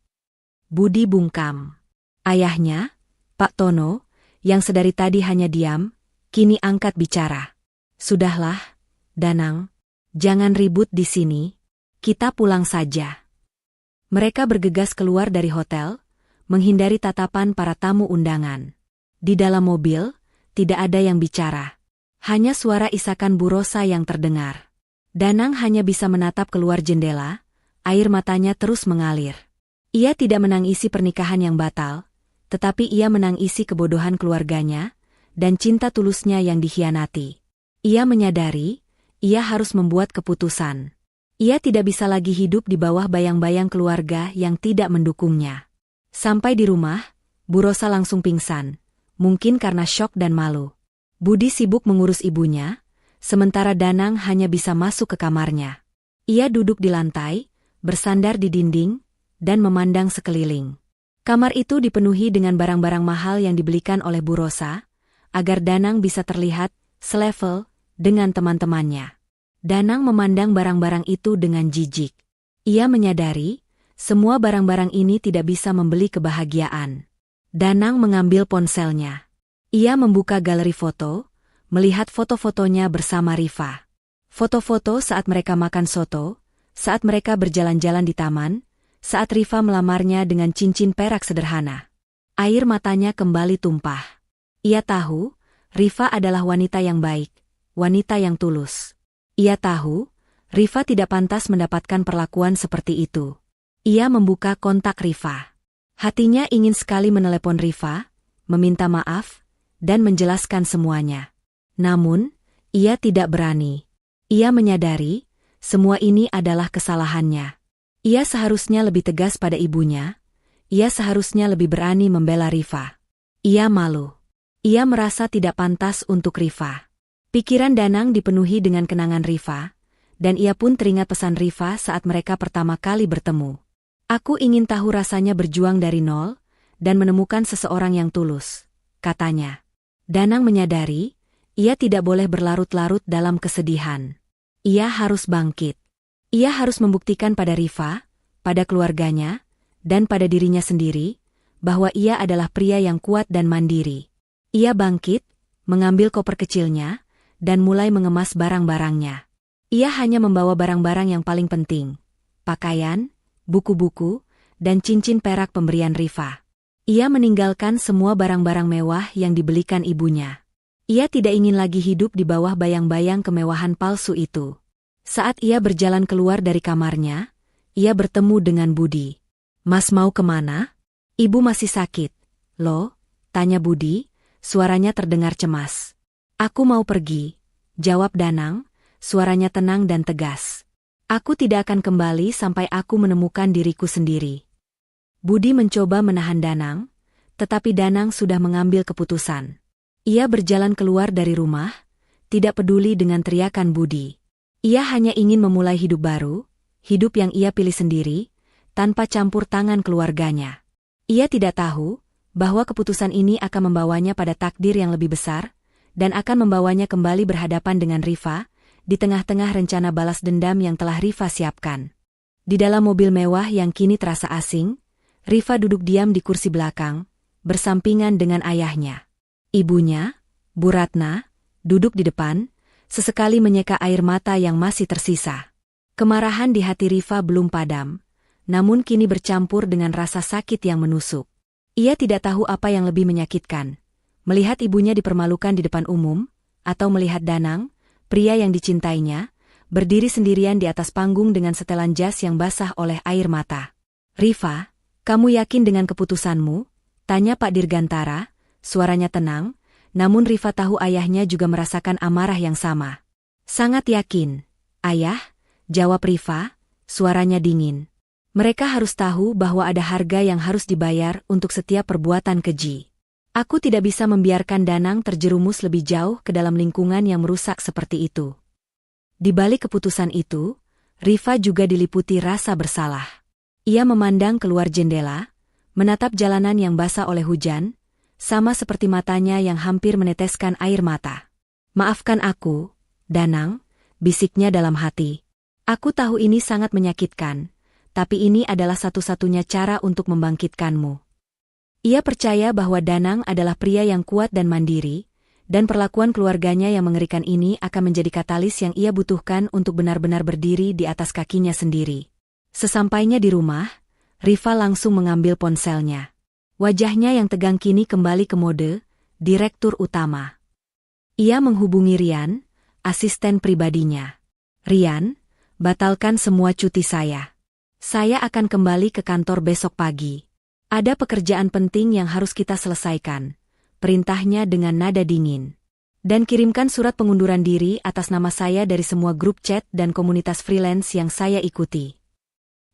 S1: Budi bungkam. Ayahnya, Pak Tono, yang sedari tadi hanya diam, kini angkat bicara. "Sudahlah, Danang, jangan ribut di sini, kita pulang saja." Mereka bergegas keluar dari hotel, menghindari tatapan para tamu undangan. Di dalam mobil, tidak ada yang bicara. Hanya suara isakan Bu Rosa yang terdengar. Danang hanya bisa menatap keluar jendela, air matanya terus mengalir. Ia tidak menangisi pernikahan yang batal, tetapi ia menangisi kebodohan keluarganya, dan cinta tulusnya yang dikhianati. Ia menyadari, ia harus membuat keputusan. Ia tidak bisa lagi hidup di bawah bayang-bayang keluarga yang tidak mendukungnya. Sampai di rumah, Bu Rosa langsung pingsan, mungkin karena syok dan malu. Budi sibuk mengurus ibunya, sementara Danang hanya bisa masuk ke kamarnya. Ia duduk di lantai, bersandar di dinding, dan memandang sekeliling. Kamar itu dipenuhi dengan barang-barang mahal yang dibelikan oleh Bu Rosa, agar Danang bisa terlihat selevel dengan teman-temannya. Danang memandang barang-barang itu dengan jijik. Ia menyadari, semua barang-barang ini tidak bisa membeli kebahagiaan. Danang mengambil ponselnya. Ia membuka galeri foto, melihat foto-fotonya bersama Rifa. Foto-foto saat mereka makan soto, saat mereka berjalan-jalan di taman, saat Rifa melamarnya dengan cincin perak sederhana. Air matanya kembali tumpah. Ia tahu, Rifa adalah wanita yang baik, wanita yang tulus. Ia tahu, Rifa tidak pantas mendapatkan perlakuan seperti itu. Ia membuka kontak Rifa. Hatinya ingin sekali menelepon Rifa, meminta maaf, dan menjelaskan semuanya. Namun, ia tidak berani. Ia menyadari, semua ini adalah kesalahannya. Ia seharusnya lebih tegas pada ibunya. Ia seharusnya lebih berani membela Rifa. Ia malu. Ia merasa tidak pantas untuk Rifa. Pikiran Danang dipenuhi dengan kenangan Rifa, dan ia pun teringat pesan Rifa saat mereka pertama kali bertemu. Aku ingin tahu rasanya berjuang dari nol, dan menemukan seseorang yang tulus, katanya. Danang menyadari, ia tidak boleh berlarut-larut dalam kesedihan. Ia harus bangkit. Ia harus membuktikan pada Rifa, pada keluarganya, dan pada dirinya sendiri, bahwa ia adalah pria yang kuat dan mandiri. Ia bangkit, mengambil koper kecilnya, dan mulai mengemas barang-barangnya. Ia hanya membawa barang-barang yang paling penting, pakaian, buku-buku, dan cincin perak pemberian Rifa. Ia meninggalkan semua barang-barang mewah yang dibelikan ibunya. Ia tidak ingin lagi hidup di bawah bayang-bayang kemewahan palsu itu. Saat ia berjalan keluar dari kamarnya, ia bertemu dengan Budi. "Mas mau kemana?" "Ibu masih sakit." "Loh?" tanya Budi, suaranya terdengar cemas. "Aku mau pergi," jawab Danang, suaranya tenang dan tegas. "Aku tidak akan kembali sampai aku menemukan diriku sendiri." Budi mencoba menahan Danang, tetapi Danang sudah mengambil keputusan. Ia berjalan keluar dari rumah, tidak peduli dengan teriakan Budi. Ia hanya ingin memulai hidup baru, hidup yang ia pilih sendiri, tanpa campur tangan keluarganya. Ia tidak tahu bahwa keputusan ini akan membawanya pada takdir yang lebih besar, dan akan membawanya kembali berhadapan dengan Rifa, di tengah-tengah rencana balas dendam yang telah Rifa siapkan. Di dalam mobil mewah yang kini terasa asing, Rifa duduk diam di kursi belakang, bersampingan dengan ayahnya. Ibunya, Bu Ratna, duduk di depan, sesekali menyeka air mata yang masih tersisa. Kemarahan di hati Rifa belum padam, namun kini bercampur dengan rasa sakit yang menusuk. Ia tidak tahu apa yang lebih menyakitkan, melihat ibunya dipermalukan di depan umum, atau melihat Danang, pria yang dicintainya, berdiri sendirian di atas panggung dengan setelan jas yang basah oleh air mata. "Rifa, kamu yakin dengan keputusanmu?" tanya Pak Dirgantara, suaranya tenang, namun Rifa tahu ayahnya juga merasakan amarah yang sama. "Sangat yakin, Ayah," jawab Rifa, suaranya dingin. "Mereka harus tahu bahwa ada harga yang harus dibayar untuk setiap perbuatan keji. Aku tidak bisa membiarkan Danang terjerumus lebih jauh ke dalam lingkungan yang merusak seperti itu." Di balik keputusan itu, Rifa juga diliputi rasa bersalah. Ia memandang keluar jendela, menatap jalanan yang basah oleh hujan, sama seperti matanya yang hampir meneteskan air mata. "Maafkan aku, Danang," bisiknya dalam hati. "Aku tahu ini sangat menyakitkan, tapi ini adalah satu-satunya cara untuk membangkitkanmu." Ia percaya bahwa Danang adalah pria yang kuat dan mandiri, dan perlakuan keluarganya yang mengerikan ini akan menjadi katalis yang ia butuhkan untuk benar-benar berdiri di atas kakinya sendiri. Sesampainya di rumah, Rifa langsung mengambil ponselnya. Wajahnya yang tegang kini kembali ke mode, direktur utama. Ia menghubungi Rian, asisten pribadinya. "Rian, batalkan semua cuti saya. Saya akan kembali ke kantor besok pagi. Ada pekerjaan penting yang harus kita selesaikan," perintahnya dengan nada dingin. "Dan kirimkan surat pengunduran diri atas nama saya dari semua grup chat dan komunitas freelance yang saya ikuti."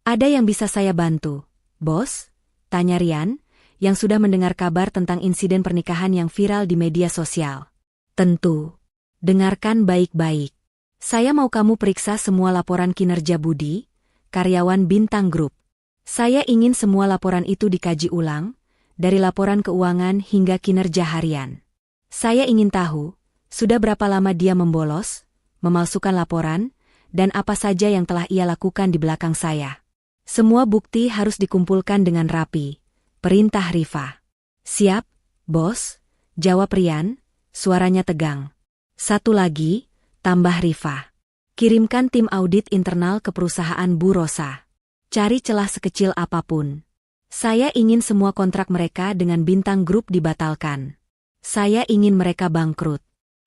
S1: "Ada yang bisa saya bantu, Bos?" tanya Rian, yang sudah mendengar kabar tentang insiden pernikahan yang viral di media sosial. "Tentu. Dengarkan baik-baik. Saya mau kamu periksa semua laporan kinerja Budi, karyawan Bintang Group. Saya ingin semua laporan itu dikaji ulang, dari laporan keuangan hingga kinerja harian. Saya ingin tahu, sudah berapa lama dia membolos, memalsukan laporan, dan apa saja yang telah ia lakukan di belakang saya. Semua bukti harus dikumpulkan dengan rapi," perintah Rifa. "Siap, Bos," jawab Rian, suaranya tegang. "Satu lagi," tambah Rifa. "Kirimkan tim audit internal ke perusahaan Bu Rosa. Cari celah sekecil apapun. Saya ingin semua kontrak mereka dengan Bintang Group dibatalkan. Saya ingin mereka bangkrut.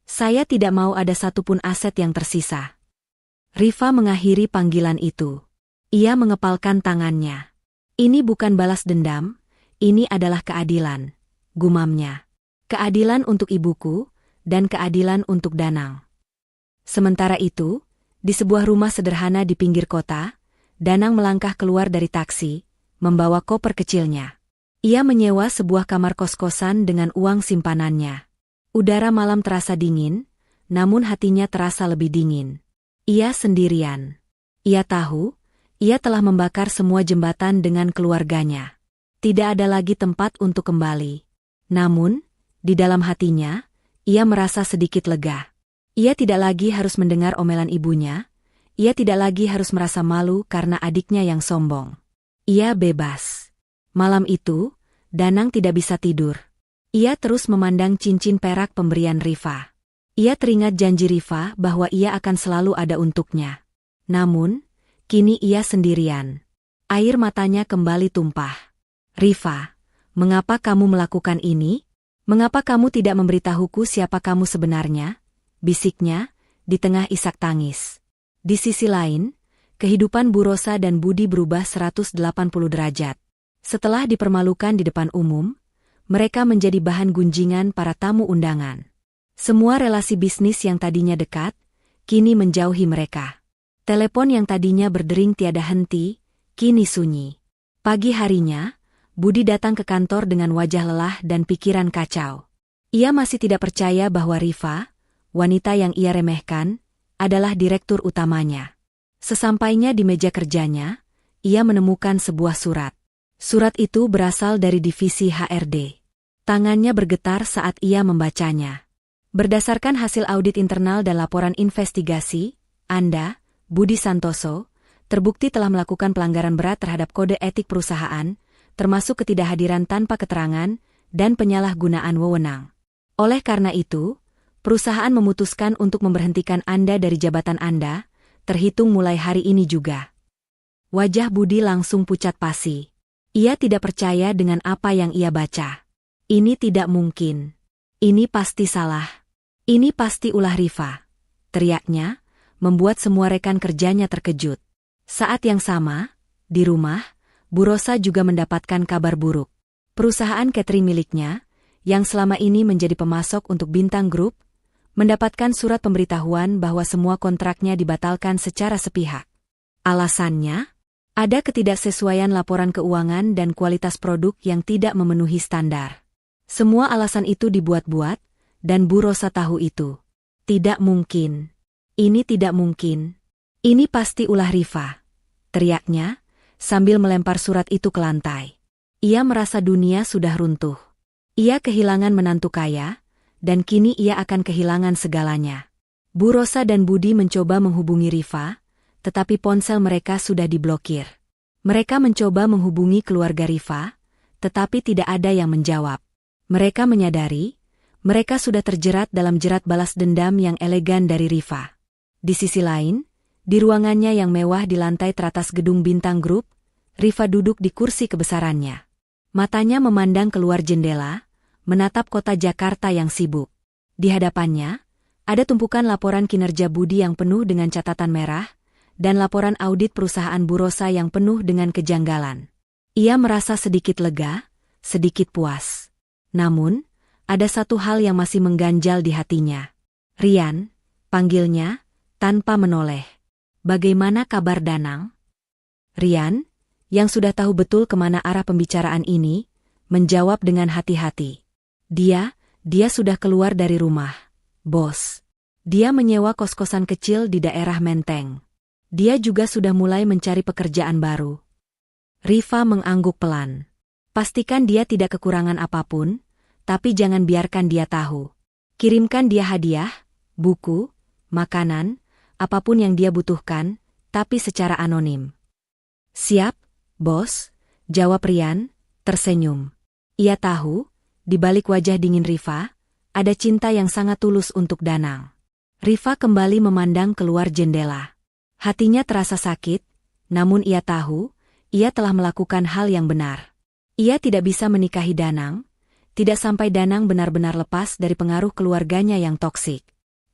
S1: Saya tidak mau ada satupun aset yang tersisa. Rifa mengakhiri panggilan itu. Ia mengepalkan tangannya. Ini bukan balas dendam, ini adalah keadilan, gumamnya. Keadilan untuk ibuku, dan keadilan untuk Danang. Sementara itu, di sebuah rumah sederhana di pinggir kota, Danang melangkah keluar dari taksi, membawa koper kecilnya. Ia menyewa sebuah kamar kos-kosan dengan uang simpanannya. Udara malam terasa dingin, namun hatinya terasa lebih dingin. Ia sendirian. Ia tahu, ia telah membakar semua jembatan dengan keluarganya. Tidak ada lagi tempat untuk kembali. Namun, di dalam hatinya, ia merasa sedikit lega. Ia tidak lagi harus mendengar omelan ibunya, ia tidak lagi harus merasa malu karena adiknya yang sombong. Ia bebas. Malam itu, Danang tidak bisa tidur. Ia terus memandang cincin perak pemberian Rifa. Ia teringat janji Rifa bahwa ia akan selalu ada untuknya. Namun, kini ia sendirian. Air matanya kembali tumpah. Rifa, mengapa kamu melakukan ini? Mengapa kamu tidak memberitahuku siapa kamu sebenarnya? Bisiknya, di tengah isak tangis. Di sisi lain, kehidupan Bu Rosa dan Budi berubah 180 derajat. Setelah dipermalukan di depan umum, mereka menjadi bahan gunjingan para tamu undangan. Semua relasi bisnis yang tadinya dekat, kini menjauhi mereka. Telepon yang tadinya berdering tiada henti, kini sunyi. Pagi harinya, Budi datang ke kantor dengan wajah lelah dan pikiran kacau. Ia masih tidak percaya bahwa Rifa, wanita yang ia remehkan, adalah direktur utamanya. Sesampainya di meja kerjanya, ia menemukan sebuah surat. Surat itu berasal dari divisi HRD. Tangannya bergetar saat ia membacanya. Berdasarkan hasil audit internal dan laporan investigasi, Anda, Budi Santoso, terbukti telah melakukan pelanggaran berat terhadap kode etik perusahaan, termasuk ketidakhadiran tanpa keterangan dan penyalahgunaan wewenang. Oleh karena itu, perusahaan memutuskan untuk memberhentikan Anda dari jabatan Anda, terhitung mulai hari ini juga. Wajah Budi langsung pucat pasi. Ia tidak percaya dengan apa yang ia baca. Ini tidak mungkin. Ini pasti salah. Ini pasti ulah Rifa. Teriaknya, membuat semua rekan kerjanya terkejut. Saat yang sama, di rumah, Bu Rosa juga mendapatkan kabar buruk. Perusahaan catering miliknya, yang selama ini menjadi pemasok untuk Bintang Group, mendapatkan surat pemberitahuan bahwa semua kontraknya dibatalkan secara sepihak. Alasannya? Ada ketidaksesuaian laporan keuangan dan kualitas produk yang tidak memenuhi standar. Semua alasan itu dibuat-buat, dan Bu Rosa tahu itu. Tidak mungkin. Ini tidak mungkin. Ini pasti ulah Rifa. Teriaknya, sambil melempar surat itu ke lantai. Ia merasa dunia sudah runtuh. Ia kehilangan menantu kaya, dan kini ia akan kehilangan segalanya. Bu Rosa dan Budi mencoba menghubungi Rifa, tetapi ponsel mereka sudah diblokir. Mereka mencoba menghubungi keluarga Rifa, tetapi tidak ada yang menjawab. Mereka menyadari, mereka sudah terjerat dalam jerat balas dendam yang elegan dari Rifa. Di sisi lain, di ruangannya yang mewah di lantai teratas gedung Bintang Group, Rifa duduk di kursi kebesarannya. Matanya memandang keluar jendela, menatap kota Jakarta yang sibuk. Di hadapannya, ada tumpukan laporan kinerja Budi yang penuh dengan catatan merah, dan laporan audit perusahaan Bu Rosa yang penuh dengan kejanggalan. Ia merasa sedikit lega, sedikit puas. Namun, ada satu hal yang masih mengganjal di hatinya. Rian, panggilnya, tanpa menoleh. Bagaimana kabar Danang? Rian, yang sudah tahu betul kemana arah pembicaraan ini, menjawab dengan hati-hati. Dia sudah keluar dari rumah, bos. Dia menyewa kos-kosan kecil di daerah Menteng. Dia juga sudah mulai mencari pekerjaan baru. Rifa mengangguk pelan. Pastikan dia tidak kekurangan apapun, tapi jangan biarkan dia tahu. Kirimkan dia hadiah, buku, makanan, apapun yang dia butuhkan, tapi secara anonim. Siap, bos, jawab Rian, tersenyum. Ia tahu, di balik wajah dingin Rifa, ada cinta yang sangat tulus untuk Danang. Rifa kembali memandang keluar jendela. Hatinya terasa sakit, namun ia tahu, ia telah melakukan hal yang benar. Ia tidak bisa menikahi Danang, tidak sampai Danang benar-benar lepas dari pengaruh keluarganya yang toksik.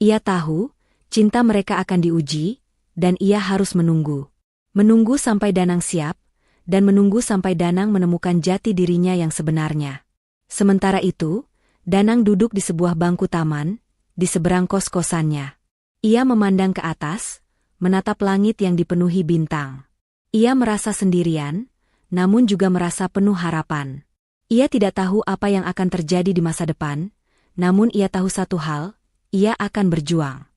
S1: Ia tahu, cinta mereka akan diuji, dan ia harus menunggu. Menunggu sampai Danang siap, dan menunggu sampai Danang menemukan jati dirinya yang sebenarnya. Sementara itu, Danang duduk di sebuah bangku taman, di seberang kos-kosannya. Ia memandang ke atas, menatap langit yang dipenuhi bintang. Ia merasa sendirian, namun juga merasa penuh harapan. Ia tidak tahu apa yang akan terjadi di masa depan, namun ia tahu satu hal, ia akan berjuang.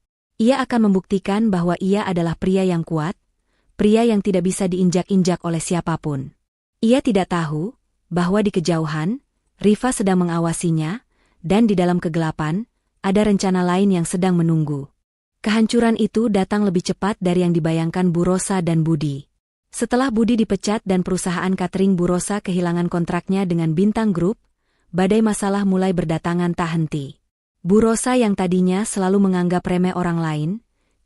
S1: Ia akan membuktikan bahwa ia adalah pria yang kuat, pria yang tidak bisa diinjak-injak oleh siapapun. Ia tidak tahu bahwa di kejauhan, Riva sedang mengawasinya, dan di dalam kegelapan, ada rencana lain yang sedang menunggu. Kehancuran itu datang lebih cepat dari yang dibayangkan Bu Rosa dan Budi. Setelah Budi dipecat dan perusahaan catering Bu Rosa kehilangan kontraknya dengan Bintang Group, badai masalah mulai berdatangan tak henti. Bu Rosa yang tadinya selalu menganggap remeh orang lain,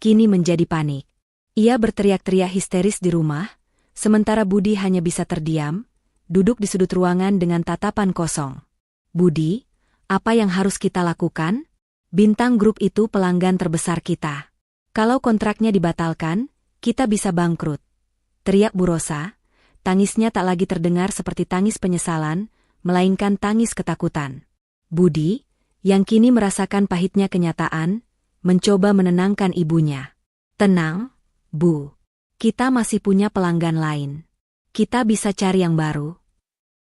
S1: kini menjadi panik. Ia berteriak-teriak histeris di rumah, sementara Budi hanya bisa terdiam, duduk di sudut ruangan dengan tatapan kosong. Budi, apa yang harus kita lakukan? Bintang Group itu pelanggan terbesar kita. Kalau kontraknya dibatalkan, kita bisa bangkrut. Teriak Bu Rosa, tangisnya tak lagi terdengar seperti tangis penyesalan, melainkan tangis ketakutan. Budi, yang kini merasakan pahitnya kenyataan, mencoba menenangkan ibunya. Tenang, Bu. Kita masih punya pelanggan lain. Kita bisa cari yang baru.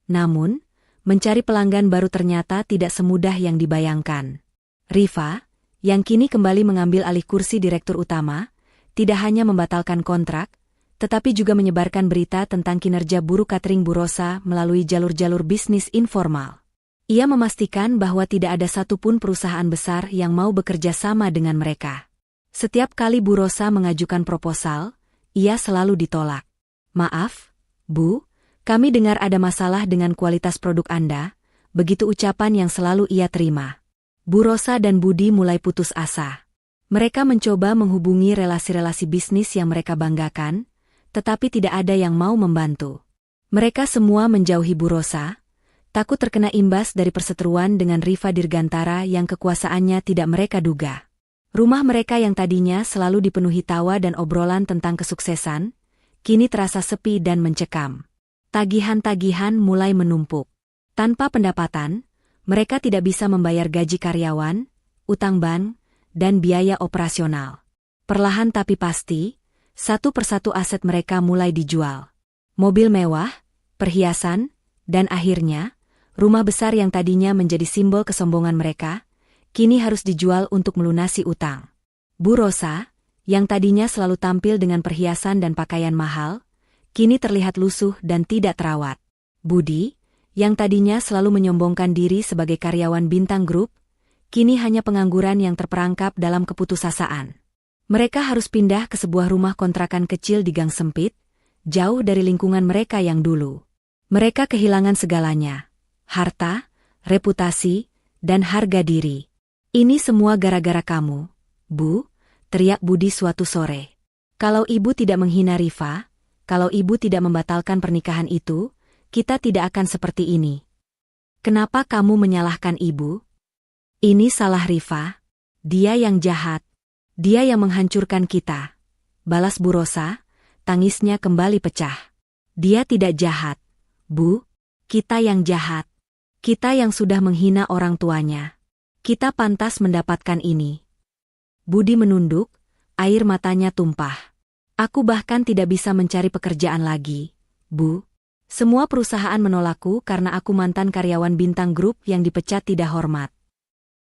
S1: Namun, mencari pelanggan baru ternyata tidak semudah yang dibayangkan. Riva, yang kini kembali mengambil alih kursi direktur utama, tidak hanya membatalkan kontrak, tetapi juga menyebarkan berita tentang kinerja buruk catering Bu Rosa melalui jalur-jalur bisnis informal. Ia memastikan bahwa tidak ada satupun perusahaan besar yang mau bekerja sama dengan mereka. Setiap kali Bu Rosa mengajukan proposal, ia selalu ditolak. Maaf, Bu, kami dengar ada masalah dengan kualitas produk Anda, begitu ucapan yang selalu ia terima. Bu Rosa dan Budi mulai putus asa. Mereka mencoba menghubungi relasi-relasi bisnis yang mereka banggakan, tetapi tidak ada yang mau membantu. Mereka semua menjauhi Bu Rosa, takut terkena imbas dari perseteruan dengan Riva Dirgantara yang kekuasaannya tidak mereka duga. Rumah mereka yang tadinya selalu dipenuhi tawa dan obrolan tentang kesuksesan, kini terasa sepi dan mencekam. Tagihan-tagihan mulai menumpuk. Tanpa pendapatan, mereka tidak bisa membayar gaji karyawan, utang bank, dan biaya operasional. Perlahan tapi pasti, satu persatu aset mereka mulai dijual. Mobil mewah, perhiasan, dan akhirnya, rumah besar yang tadinya menjadi simbol kesombongan mereka, kini harus dijual untuk melunasi utang. Bu Rosa, yang tadinya selalu tampil dengan perhiasan dan pakaian mahal, kini terlihat lusuh dan tidak terawat. Budi, yang tadinya selalu menyombongkan diri sebagai karyawan Bintang Group, kini hanya pengangguran yang terperangkap dalam keputusasaan. Mereka harus pindah ke sebuah rumah kontrakan kecil di gang sempit, jauh dari lingkungan mereka yang dulu. Mereka kehilangan segalanya, harta, reputasi, dan harga diri. Ini semua gara-gara kamu, Bu, teriak Budi suatu sore. Kalau ibu tidak menghina Riva, kalau ibu tidak membatalkan pernikahan itu, kita tidak akan seperti ini. Kenapa kamu menyalahkan ibu? Ini salah Riva. Dia yang jahat. Dia yang menghancurkan kita. Balas Bu Rosa, tangisnya kembali pecah. Dia tidak jahat, Bu. Kita yang jahat. Kita yang sudah menghina orang tuanya. Kita pantas mendapatkan ini. Budi menunduk, air matanya tumpah. Aku bahkan tidak bisa mencari pekerjaan lagi, Bu. Semua perusahaan menolakku karena aku mantan karyawan Bintang Group yang dipecat tidak hormat.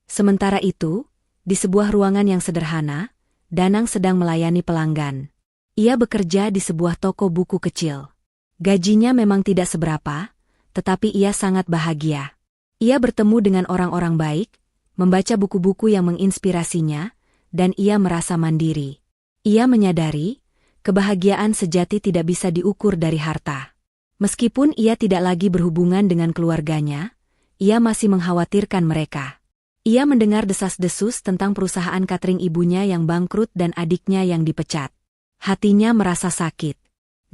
S1: Sementara itu, di sebuah ruangan yang sederhana, Danang sedang melayani pelanggan. Ia bekerja di sebuah toko buku kecil. Gajinya memang tidak seberapa, tetapi ia sangat bahagia. Ia bertemu dengan orang-orang baik, membaca buku-buku yang menginspirasinya, dan ia merasa mandiri. Ia menyadari, kebahagiaan sejati tidak bisa diukur dari harta. Meskipun ia tidak lagi berhubungan dengan keluarganya, ia masih mengkhawatirkan mereka. Ia mendengar desas-desus tentang perusahaan catering ibunya yang bangkrut dan adiknya yang dipecat. Hatinya merasa sakit.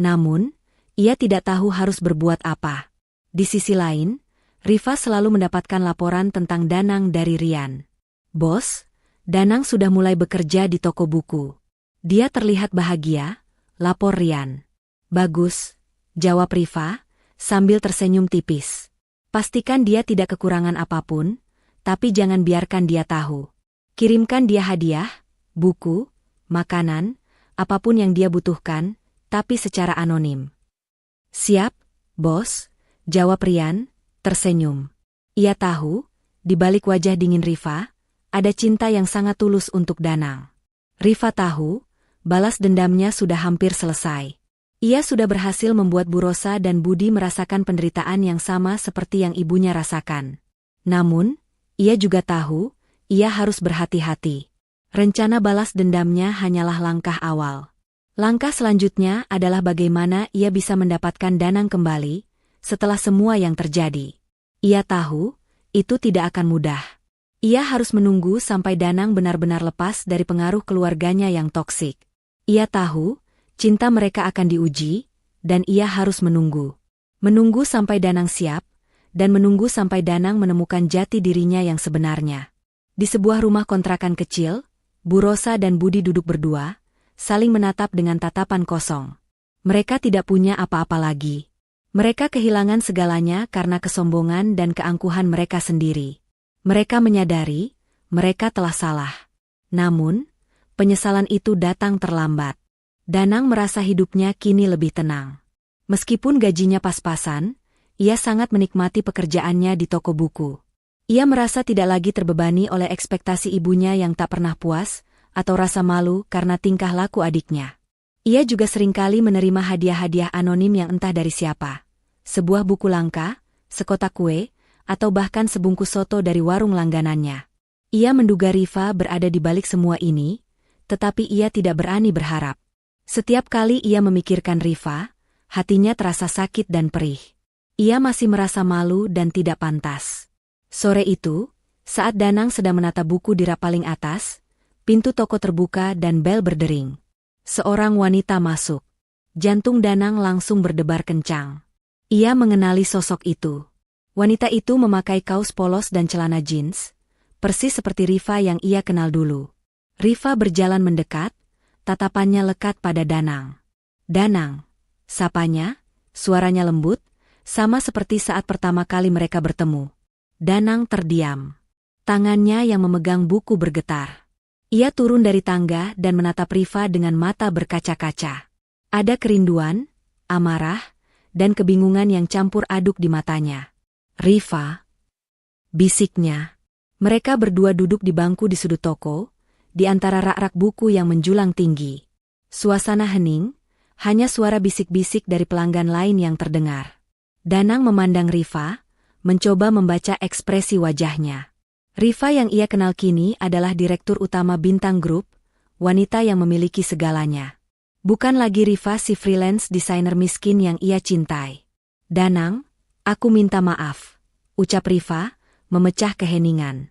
S1: Namun, ia tidak tahu harus berbuat apa. Di sisi lain, Rifa selalu mendapatkan laporan tentang Danang dari Rian. "Bos, Danang sudah mulai bekerja di toko buku. Dia terlihat bahagia," lapor Rian. "Bagus," jawab Rifa, sambil tersenyum tipis. "Pastikan dia tidak kekurangan apapun, tapi jangan biarkan dia tahu. Kirimkan dia hadiah, buku, makanan, apapun yang dia butuhkan, tapi secara anonim." "Siap, bos," jawab Rian, tersenyum. Ia tahu, di balik wajah dingin Rifa, ada cinta yang sangat tulus untuk Danang. Rifa tahu, balas dendamnya sudah hampir selesai. Ia sudah berhasil membuat Bu Rosa dan Budi merasakan penderitaan yang sama seperti yang ibunya rasakan. Namun, ia juga tahu, ia harus berhati-hati. Rencana balas dendamnya hanyalah langkah awal. Langkah selanjutnya adalah bagaimana ia bisa mendapatkan Danang kembali, setelah semua yang terjadi. Ia tahu, itu tidak akan mudah. Ia harus menunggu sampai Danang benar-benar lepas dari pengaruh keluarganya yang toksik. Ia tahu, cinta mereka akan diuji, dan ia harus menunggu. Menunggu sampai Danang siap, dan menunggu sampai Danang menemukan jati dirinya yang sebenarnya. Di sebuah rumah kontrakan kecil, Bu Rosa dan Budi duduk berdua, saling menatap dengan tatapan kosong. Mereka tidak punya apa-apa lagi. Mereka kehilangan segalanya karena kesombongan dan keangkuhan mereka sendiri. Mereka menyadari, mereka telah salah. Namun, penyesalan itu datang terlambat. Danang merasa hidupnya kini lebih tenang. Meskipun gajinya pas-pasan, ia sangat menikmati pekerjaannya di toko buku. Ia merasa tidak lagi terbebani oleh ekspektasi ibunya yang tak pernah puas, atau rasa malu karena tingkah laku adiknya. Ia juga seringkali menerima hadiah-hadiah anonim yang entah dari siapa. Sebuah buku langka, sekotak kue, atau bahkan sebungkus soto dari warung langganannya. Ia menduga Rifa berada di balik semua ini, tetapi ia tidak berani berharap. Setiap kali ia memikirkan Rifa, hatinya terasa sakit dan perih. Ia masih merasa malu dan tidak pantas. Sore itu, saat Danang sedang menata buku di rak paling atas, pintu toko terbuka dan bel berdering. Seorang wanita masuk. Jantung Danang langsung berdebar kencang. Ia mengenali sosok itu. Wanita itu memakai kaos polos dan celana jeans, persis seperti Rifa yang ia kenal dulu. Rifa berjalan mendekat, tatapannya lekat pada Danang. "Danang," sapanya, suaranya lembut, sama seperti saat pertama kali mereka bertemu. Danang terdiam. Tangannya yang memegang buku bergetar. Ia turun dari tangga dan menatap Rifa dengan mata berkaca-kaca. Ada kerinduan, amarah, dan kebingungan yang campur aduk di matanya. "Rifa," bisiknya. Mereka berdua duduk di bangku di sudut toko, di antara rak-rak buku yang menjulang tinggi. Suasana hening, hanya suara bisik-bisik dari pelanggan lain yang terdengar. Danang memandang Rifa, mencoba membaca ekspresi wajahnya. Rifa yang ia kenal kini adalah direktur utama Bintang Group, wanita yang memiliki segalanya. Bukan lagi Rifa si freelance desainer miskin yang ia cintai. "Danang, aku minta maaf," ucap Rifa, memecah keheningan.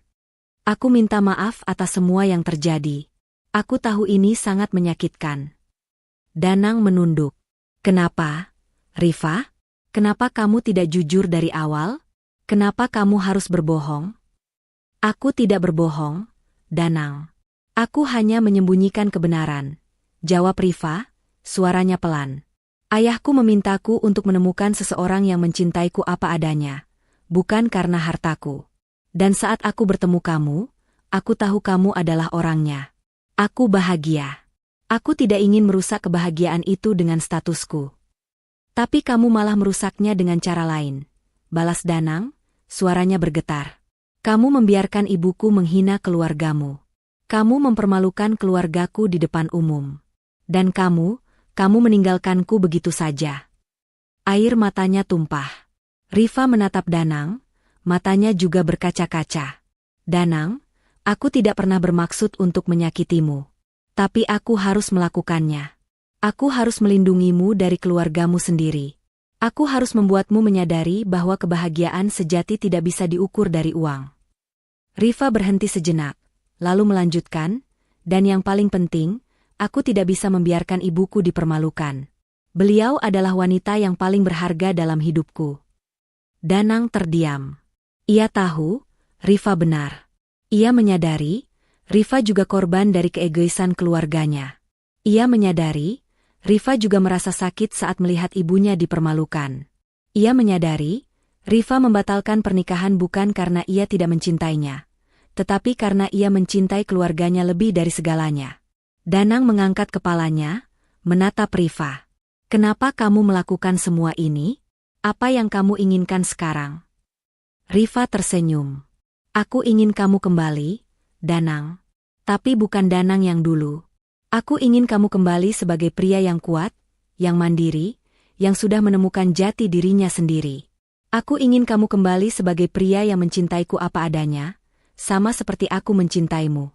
S1: "Aku minta maaf atas semua yang terjadi. Aku tahu ini sangat menyakitkan." Danang menunduk. "Kenapa, Rifa? Kenapa kamu tidak jujur dari awal? Kenapa kamu harus berbohong?" "Aku tidak berbohong, Danang. Aku hanya menyembunyikan kebenaran," jawab Rifa, suaranya pelan. "Ayahku memintaku untuk menemukan seseorang yang mencintaiku apa adanya, bukan karena hartaku. Dan saat aku bertemu kamu, aku tahu kamu adalah orangnya. Aku bahagia. Aku tidak ingin merusak kebahagiaan itu dengan statusku. Tapi kamu malah merusaknya dengan cara lain," balas Danang, suaranya bergetar. "Kamu membiarkan ibuku menghina keluargamu. Kamu mempermalukan keluargaku di depan umum. Dan kamu meninggalkanku begitu saja." Air matanya tumpah. Rifa menatap Danang, matanya juga berkaca-kaca. "Danang, aku tidak pernah bermaksud untuk menyakitimu. Tapi aku harus melakukannya. Aku harus melindungimu dari keluargamu sendiri. Aku harus membuatmu menyadari bahwa kebahagiaan sejati tidak bisa diukur dari uang." Rifa berhenti sejenak, lalu melanjutkan, "Dan yang paling penting, aku tidak bisa membiarkan ibuku dipermalukan. Beliau adalah wanita yang paling berharga dalam hidupku." Danang terdiam. Ia tahu, Rifa benar. Ia menyadari, Rifa juga korban dari keegoisan keluarganya. Ia menyadari, Rifa juga merasa sakit saat melihat ibunya dipermalukan. Ia menyadari, Rifa membatalkan pernikahan bukan karena ia tidak mencintainya, tetapi karena ia mencintai keluarganya lebih dari segalanya. Danang mengangkat kepalanya, menatap Rifa. Kenapa kamu melakukan semua ini? Apa yang kamu inginkan sekarang? Rifa tersenyum. Aku ingin kamu kembali, Danang. Tapi bukan Danang yang dulu. Aku ingin kamu kembali sebagai pria yang kuat, yang mandiri, yang sudah menemukan jati dirinya sendiri. Aku ingin kamu kembali sebagai pria yang mencintaiku apa adanya, sama seperti aku mencintaimu.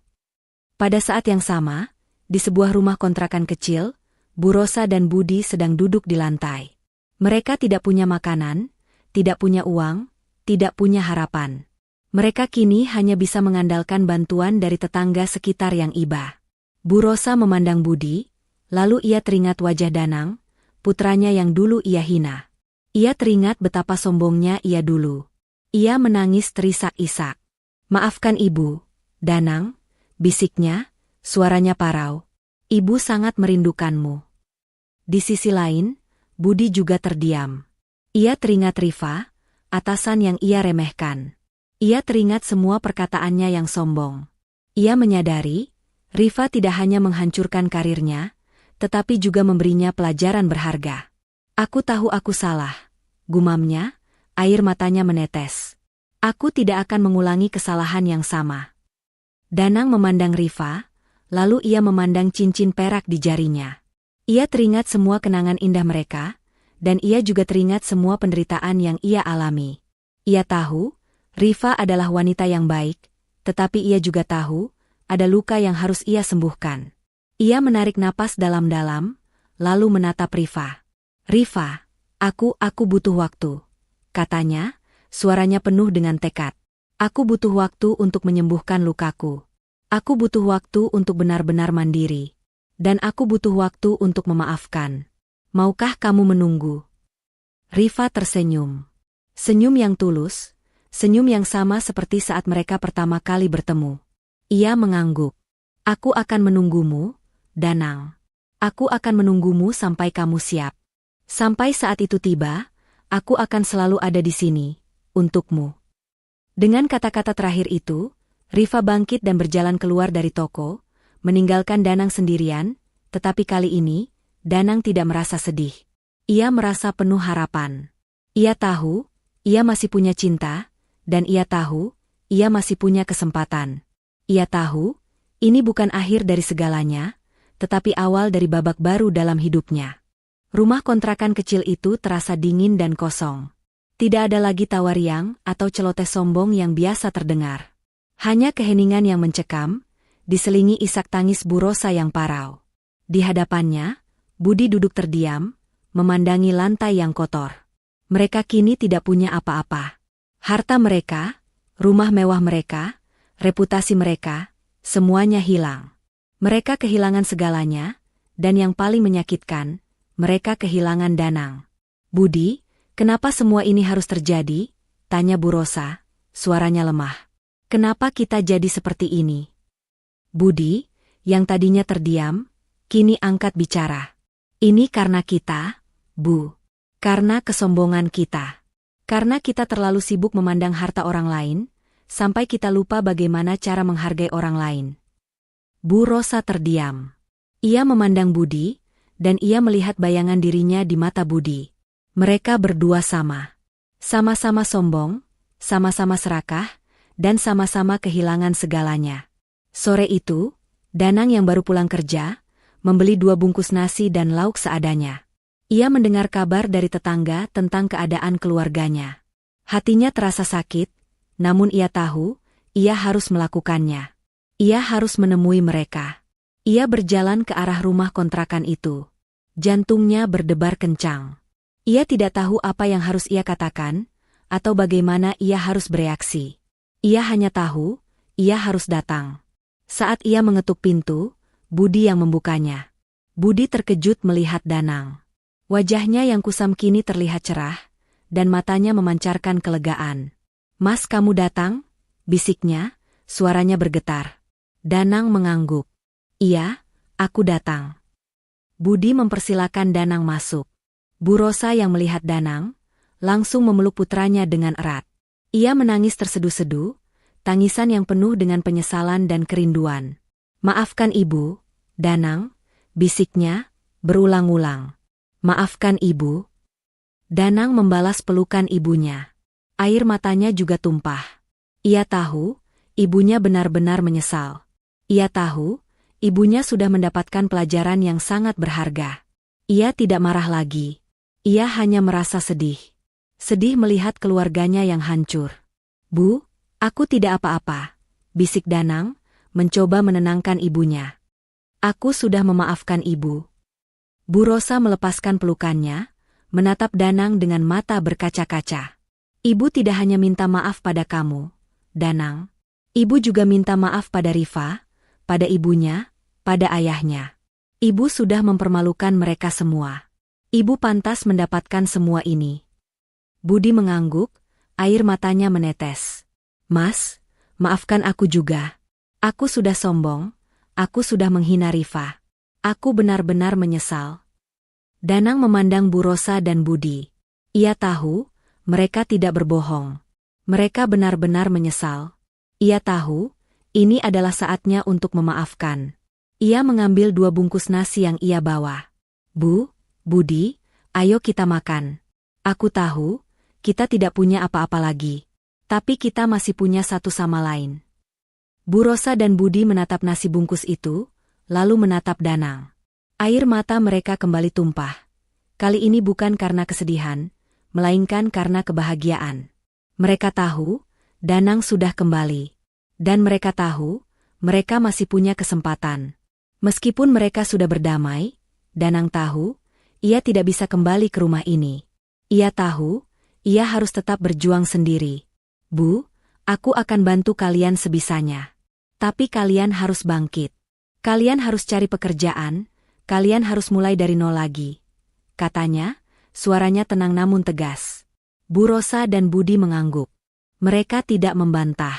S1: Pada saat yang sama, di sebuah rumah kontrakan kecil, Bu Rosa dan Budi sedang duduk di lantai. Mereka tidak punya makanan, tidak punya uang, tidak punya harapan. Mereka kini hanya bisa mengandalkan bantuan dari tetangga sekitar yang iba. Bu Rosa memandang Budi, lalu ia teringat wajah Danang, putranya yang dulu ia hina. Ia teringat betapa sombongnya ia dulu. Ia menangis terisak-isak. Maafkan ibu, Danang, bisiknya, suaranya parau. Ibu sangat merindukanmu. Di sisi lain, Budi juga terdiam. Ia teringat Rifa, atasan yang ia remehkan. Ia teringat semua perkataannya yang sombong. Ia menyadari, Rifa tidak hanya menghancurkan karirnya, tetapi juga memberinya pelajaran berharga. Aku tahu aku salah, gumamnya, air matanya menetes. Aku tidak akan mengulangi kesalahan yang sama. Danang memandang Rifa, lalu ia memandang cincin perak di jarinya. Ia teringat semua kenangan indah mereka, dan ia juga teringat semua penderitaan yang ia alami. Ia tahu, Rifa adalah wanita yang baik, tetapi ia juga tahu, ada luka yang harus ia sembuhkan. Ia menarik napas dalam-dalam, lalu menatap Rifa. Rifa, aku butuh waktu, katanya, suaranya penuh dengan tekad. Aku butuh waktu untuk menyembuhkan lukaku. Aku butuh waktu untuk benar-benar mandiri. Dan aku butuh waktu untuk memaafkan. Maukah kamu menunggu? Rifa tersenyum. Senyum yang tulus, senyum yang sama seperti saat mereka pertama kali bertemu. Ia mengangguk. Aku akan menunggumu, Danang. Aku akan menunggumu sampai kamu siap. Sampai saat itu tiba, aku akan selalu ada di sini, untukmu. Dengan kata-kata terakhir itu, Rifa bangkit dan berjalan keluar dari toko, meninggalkan Danang sendirian, tetapi kali ini, Danang tidak merasa sedih. Ia merasa penuh harapan. Ia tahu, ia masih punya cinta, dan ia tahu, ia masih punya kesempatan. Ia tahu, ini bukan akhir dari segalanya, tetapi awal dari babak baru dalam hidupnya. Rumah kontrakan kecil itu terasa dingin dan kosong. Tidak ada lagi tawa riang atau celoteh sombong yang biasa terdengar. Hanya keheningan yang mencekam, diselingi isak tangis Bu Rosa yang parau. Di hadapannya, Budi duduk terdiam, memandangi lantai yang kotor. Mereka kini tidak punya apa-apa. Harta mereka, rumah mewah mereka, reputasi mereka, semuanya hilang. Mereka kehilangan segalanya, dan yang paling menyakitkan, mereka kehilangan Danang. Budi, kenapa semua ini harus terjadi? Tanya Bu Rosa, suaranya lemah. Kenapa kita jadi seperti ini? Budi, yang tadinya terdiam, kini angkat bicara. Ini karena kita, Bu. Karena kesombongan kita. Karena kita terlalu sibuk memandang harta orang lain, sampai kita lupa bagaimana cara menghargai orang lain. Bu Rosa terdiam. Ia memandang Budi, dan ia melihat bayangan dirinya di mata Budi. Mereka berdua sama. Sama-sama sombong, sama-sama serakah, dan sama-sama kehilangan segalanya. Sore itu, Danang yang baru pulang kerja, membeli 2 bungkus nasi dan lauk seadanya. Ia mendengar kabar dari tetangga tentang keadaan keluarganya. Hatinya terasa sakit, namun ia tahu, ia harus melakukannya. Ia harus menemui mereka. Ia berjalan ke arah rumah kontrakan itu. Jantungnya berdebar kencang. Ia tidak tahu apa yang harus ia katakan, atau bagaimana ia harus bereaksi. Ia hanya tahu, ia harus datang. Saat ia mengetuk pintu, Budi yang membukanya. Budi terkejut melihat Danang. Wajahnya yang kusam kini terlihat cerah, dan matanya memancarkan kelegaan. Mas, kamu datang? Bisiknya, suaranya bergetar. Danang mengangguk. Iya, aku datang. Budi mempersilakan Danang masuk. Bu Rosa yang melihat Danang, langsung memeluk putranya dengan erat. Ia menangis terseduh-seduh, tangisan yang penuh dengan penyesalan dan kerinduan. Maafkan ibu, Danang, bisiknya, berulang-ulang. Maafkan ibu. Danang membalas pelukan ibunya. Air matanya juga tumpah. Ia tahu, ibunya benar-benar menyesal. Ia tahu, ibunya sudah mendapatkan pelajaran yang sangat berharga. Ia tidak marah lagi. Ia hanya merasa sedih. Sedih melihat keluarganya yang hancur. Bu, aku tidak apa-apa, bisik Danang, mencoba menenangkan ibunya. Aku sudah memaafkan ibu. Bu Rosa melepaskan pelukannya, menatap Danang dengan mata berkaca-kaca. Ibu tidak hanya minta maaf pada kamu, Danang. Ibu juga minta maaf pada Rifa, pada ibunya, pada ayahnya. Ibu sudah mempermalukan mereka semua. Ibu pantas mendapatkan semua ini. Budi mengangguk, air matanya menetes. Mas, maafkan aku juga. Aku sudah sombong, aku sudah menghina Rifa. Aku benar-benar menyesal. Danang memandang Bu Rosa dan Budi. Ia tahu, mereka tidak berbohong. Mereka benar-benar menyesal. Ia tahu, ini adalah saatnya untuk memaafkan. Ia mengambil 2 bungkus nasi yang ia bawa. Bu, Budi, ayo kita makan. Aku tahu, kita tidak punya apa-apa lagi. Tapi kita masih punya satu sama lain. Bu Rosa dan Budi menatap nasi bungkus itu, lalu menatap Danang. Air mata mereka kembali tumpah. Kali ini bukan karena kesedihan, melainkan karena kebahagiaan. Mereka tahu, Danang sudah kembali. Dan mereka tahu, mereka masih punya kesempatan. Meskipun mereka sudah berdamai, Danang tahu, ia tidak bisa kembali ke rumah ini. Ia tahu, ia harus tetap berjuang sendiri. Bu, aku akan bantu kalian sebisanya. Tapi kalian harus bangkit. Kalian harus cari pekerjaan, kalian harus mulai dari nol lagi. Katanya, suaranya tenang namun tegas. Bu Rosa dan Budi mengangguk. Mereka tidak membantah.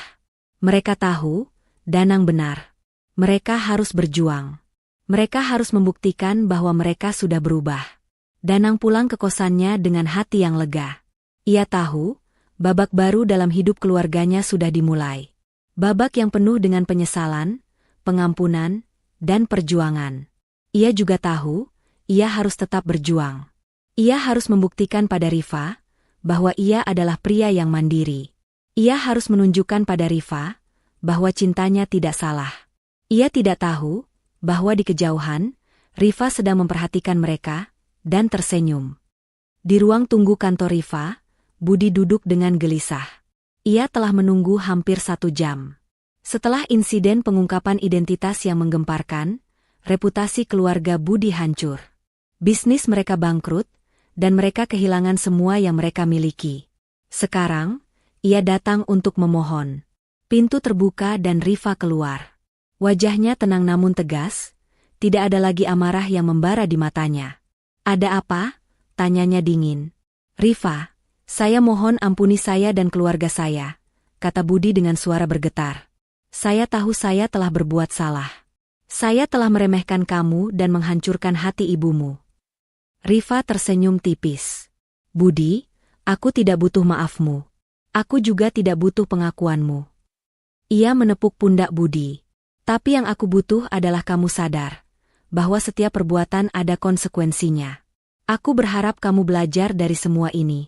S1: Mereka tahu, Danang benar. Mereka harus berjuang. Mereka harus membuktikan bahwa mereka sudah berubah. Danang pulang ke kosannya dengan hati yang lega. Ia tahu, babak baru dalam hidup keluarganya sudah dimulai. Babak yang penuh dengan penyesalan, pengampunan, dan perjuangan. Ia juga tahu, ia harus tetap berjuang. Ia harus membuktikan pada Rifa, bahwa ia adalah pria yang mandiri. Ia harus menunjukkan pada Rifa, bahwa cintanya tidak salah. Ia tidak tahu, bahwa di kejauhan, Rifa sedang memperhatikan mereka, dan tersenyum. Di ruang tunggu kantor Rifa, Budi duduk dengan gelisah. Ia telah menunggu hampir 1 jam. Setelah insiden pengungkapan identitas yang menggemparkan, reputasi keluarga Budi hancur. Bisnis mereka bangkrut, dan mereka kehilangan semua yang mereka miliki. Sekarang, ia datang untuk memohon. Pintu terbuka dan Rifa keluar. Wajahnya tenang namun tegas, tidak ada lagi amarah yang membara di matanya. Ada apa? Tanyanya dingin. Rifa, saya mohon ampuni saya dan keluarga saya, kata Budi dengan suara bergetar. Saya tahu saya telah berbuat salah. Saya telah meremehkan kamu dan menghancurkan hati ibumu. Rifa tersenyum tipis. Budi, aku tidak butuh maafmu. Aku juga tidak butuh pengakuanmu. Ia menepuk pundak Budi. Tapi yang aku butuh adalah kamu sadar bahwa setiap perbuatan ada konsekuensinya. Aku berharap kamu belajar dari semua ini.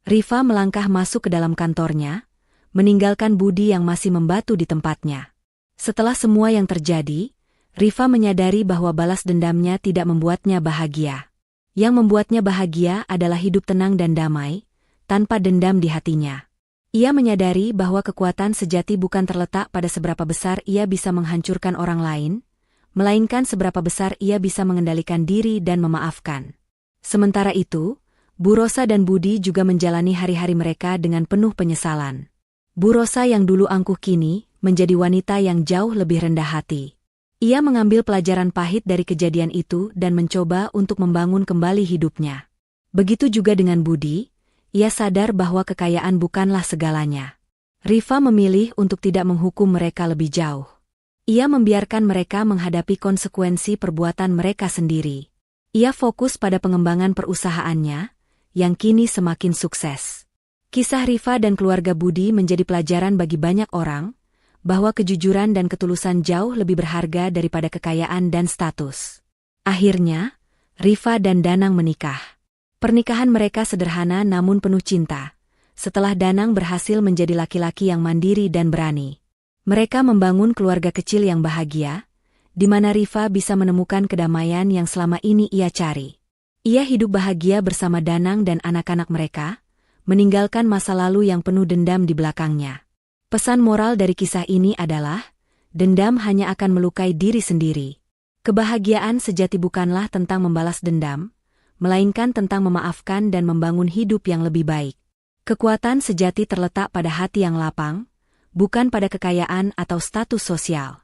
S1: Rifa melangkah masuk ke dalam kantornya, meninggalkan Budi yang masih membatu di tempatnya. Setelah semua yang terjadi, Rifa menyadari bahwa balas dendamnya tidak membuatnya bahagia. Yang membuatnya bahagia adalah hidup tenang dan damai, tanpa dendam di hatinya. Ia menyadari bahwa kekuatan sejati bukan terletak pada seberapa besar ia bisa menghancurkan orang lain, melainkan seberapa besar ia bisa mengendalikan diri dan memaafkan. Sementara itu, Bu Rosa dan Budi juga menjalani hari-hari mereka dengan penuh penyesalan. Bu Rosa yang dulu angkuh kini menjadi wanita yang jauh lebih rendah hati. Ia mengambil pelajaran pahit dari kejadian itu dan mencoba untuk membangun kembali hidupnya. Begitu juga dengan Budi, Ia sadar bahwa kekayaan bukanlah segalanya. Rifa memilih untuk tidak menghukum mereka lebih jauh. Ia membiarkan mereka menghadapi konsekuensi perbuatan mereka sendiri. Ia fokus pada pengembangan perusahaannya, yang kini semakin sukses. Kisah Rifa dan keluarga Budi menjadi pelajaran bagi banyak orang, bahwa kejujuran dan ketulusan jauh lebih berharga daripada kekayaan dan status. Akhirnya, Rifa dan Danang menikah. Pernikahan mereka sederhana namun penuh cinta. Setelah Danang berhasil menjadi laki-laki yang mandiri dan berani. Mereka membangun keluarga kecil yang bahagia, di mana Rifa bisa menemukan kedamaian yang selama ini ia cari. Ia hidup bahagia bersama Danang dan anak-anak mereka, meninggalkan masa lalu yang penuh dendam di belakangnya. Pesan moral dari kisah ini adalah, dendam hanya akan melukai diri sendiri. Kebahagiaan sejati bukanlah tentang membalas dendam, melainkan tentang memaafkan dan membangun hidup yang lebih baik. Kekuatan sejati terletak pada hati yang lapang, bukan pada kekayaan atau status sosial.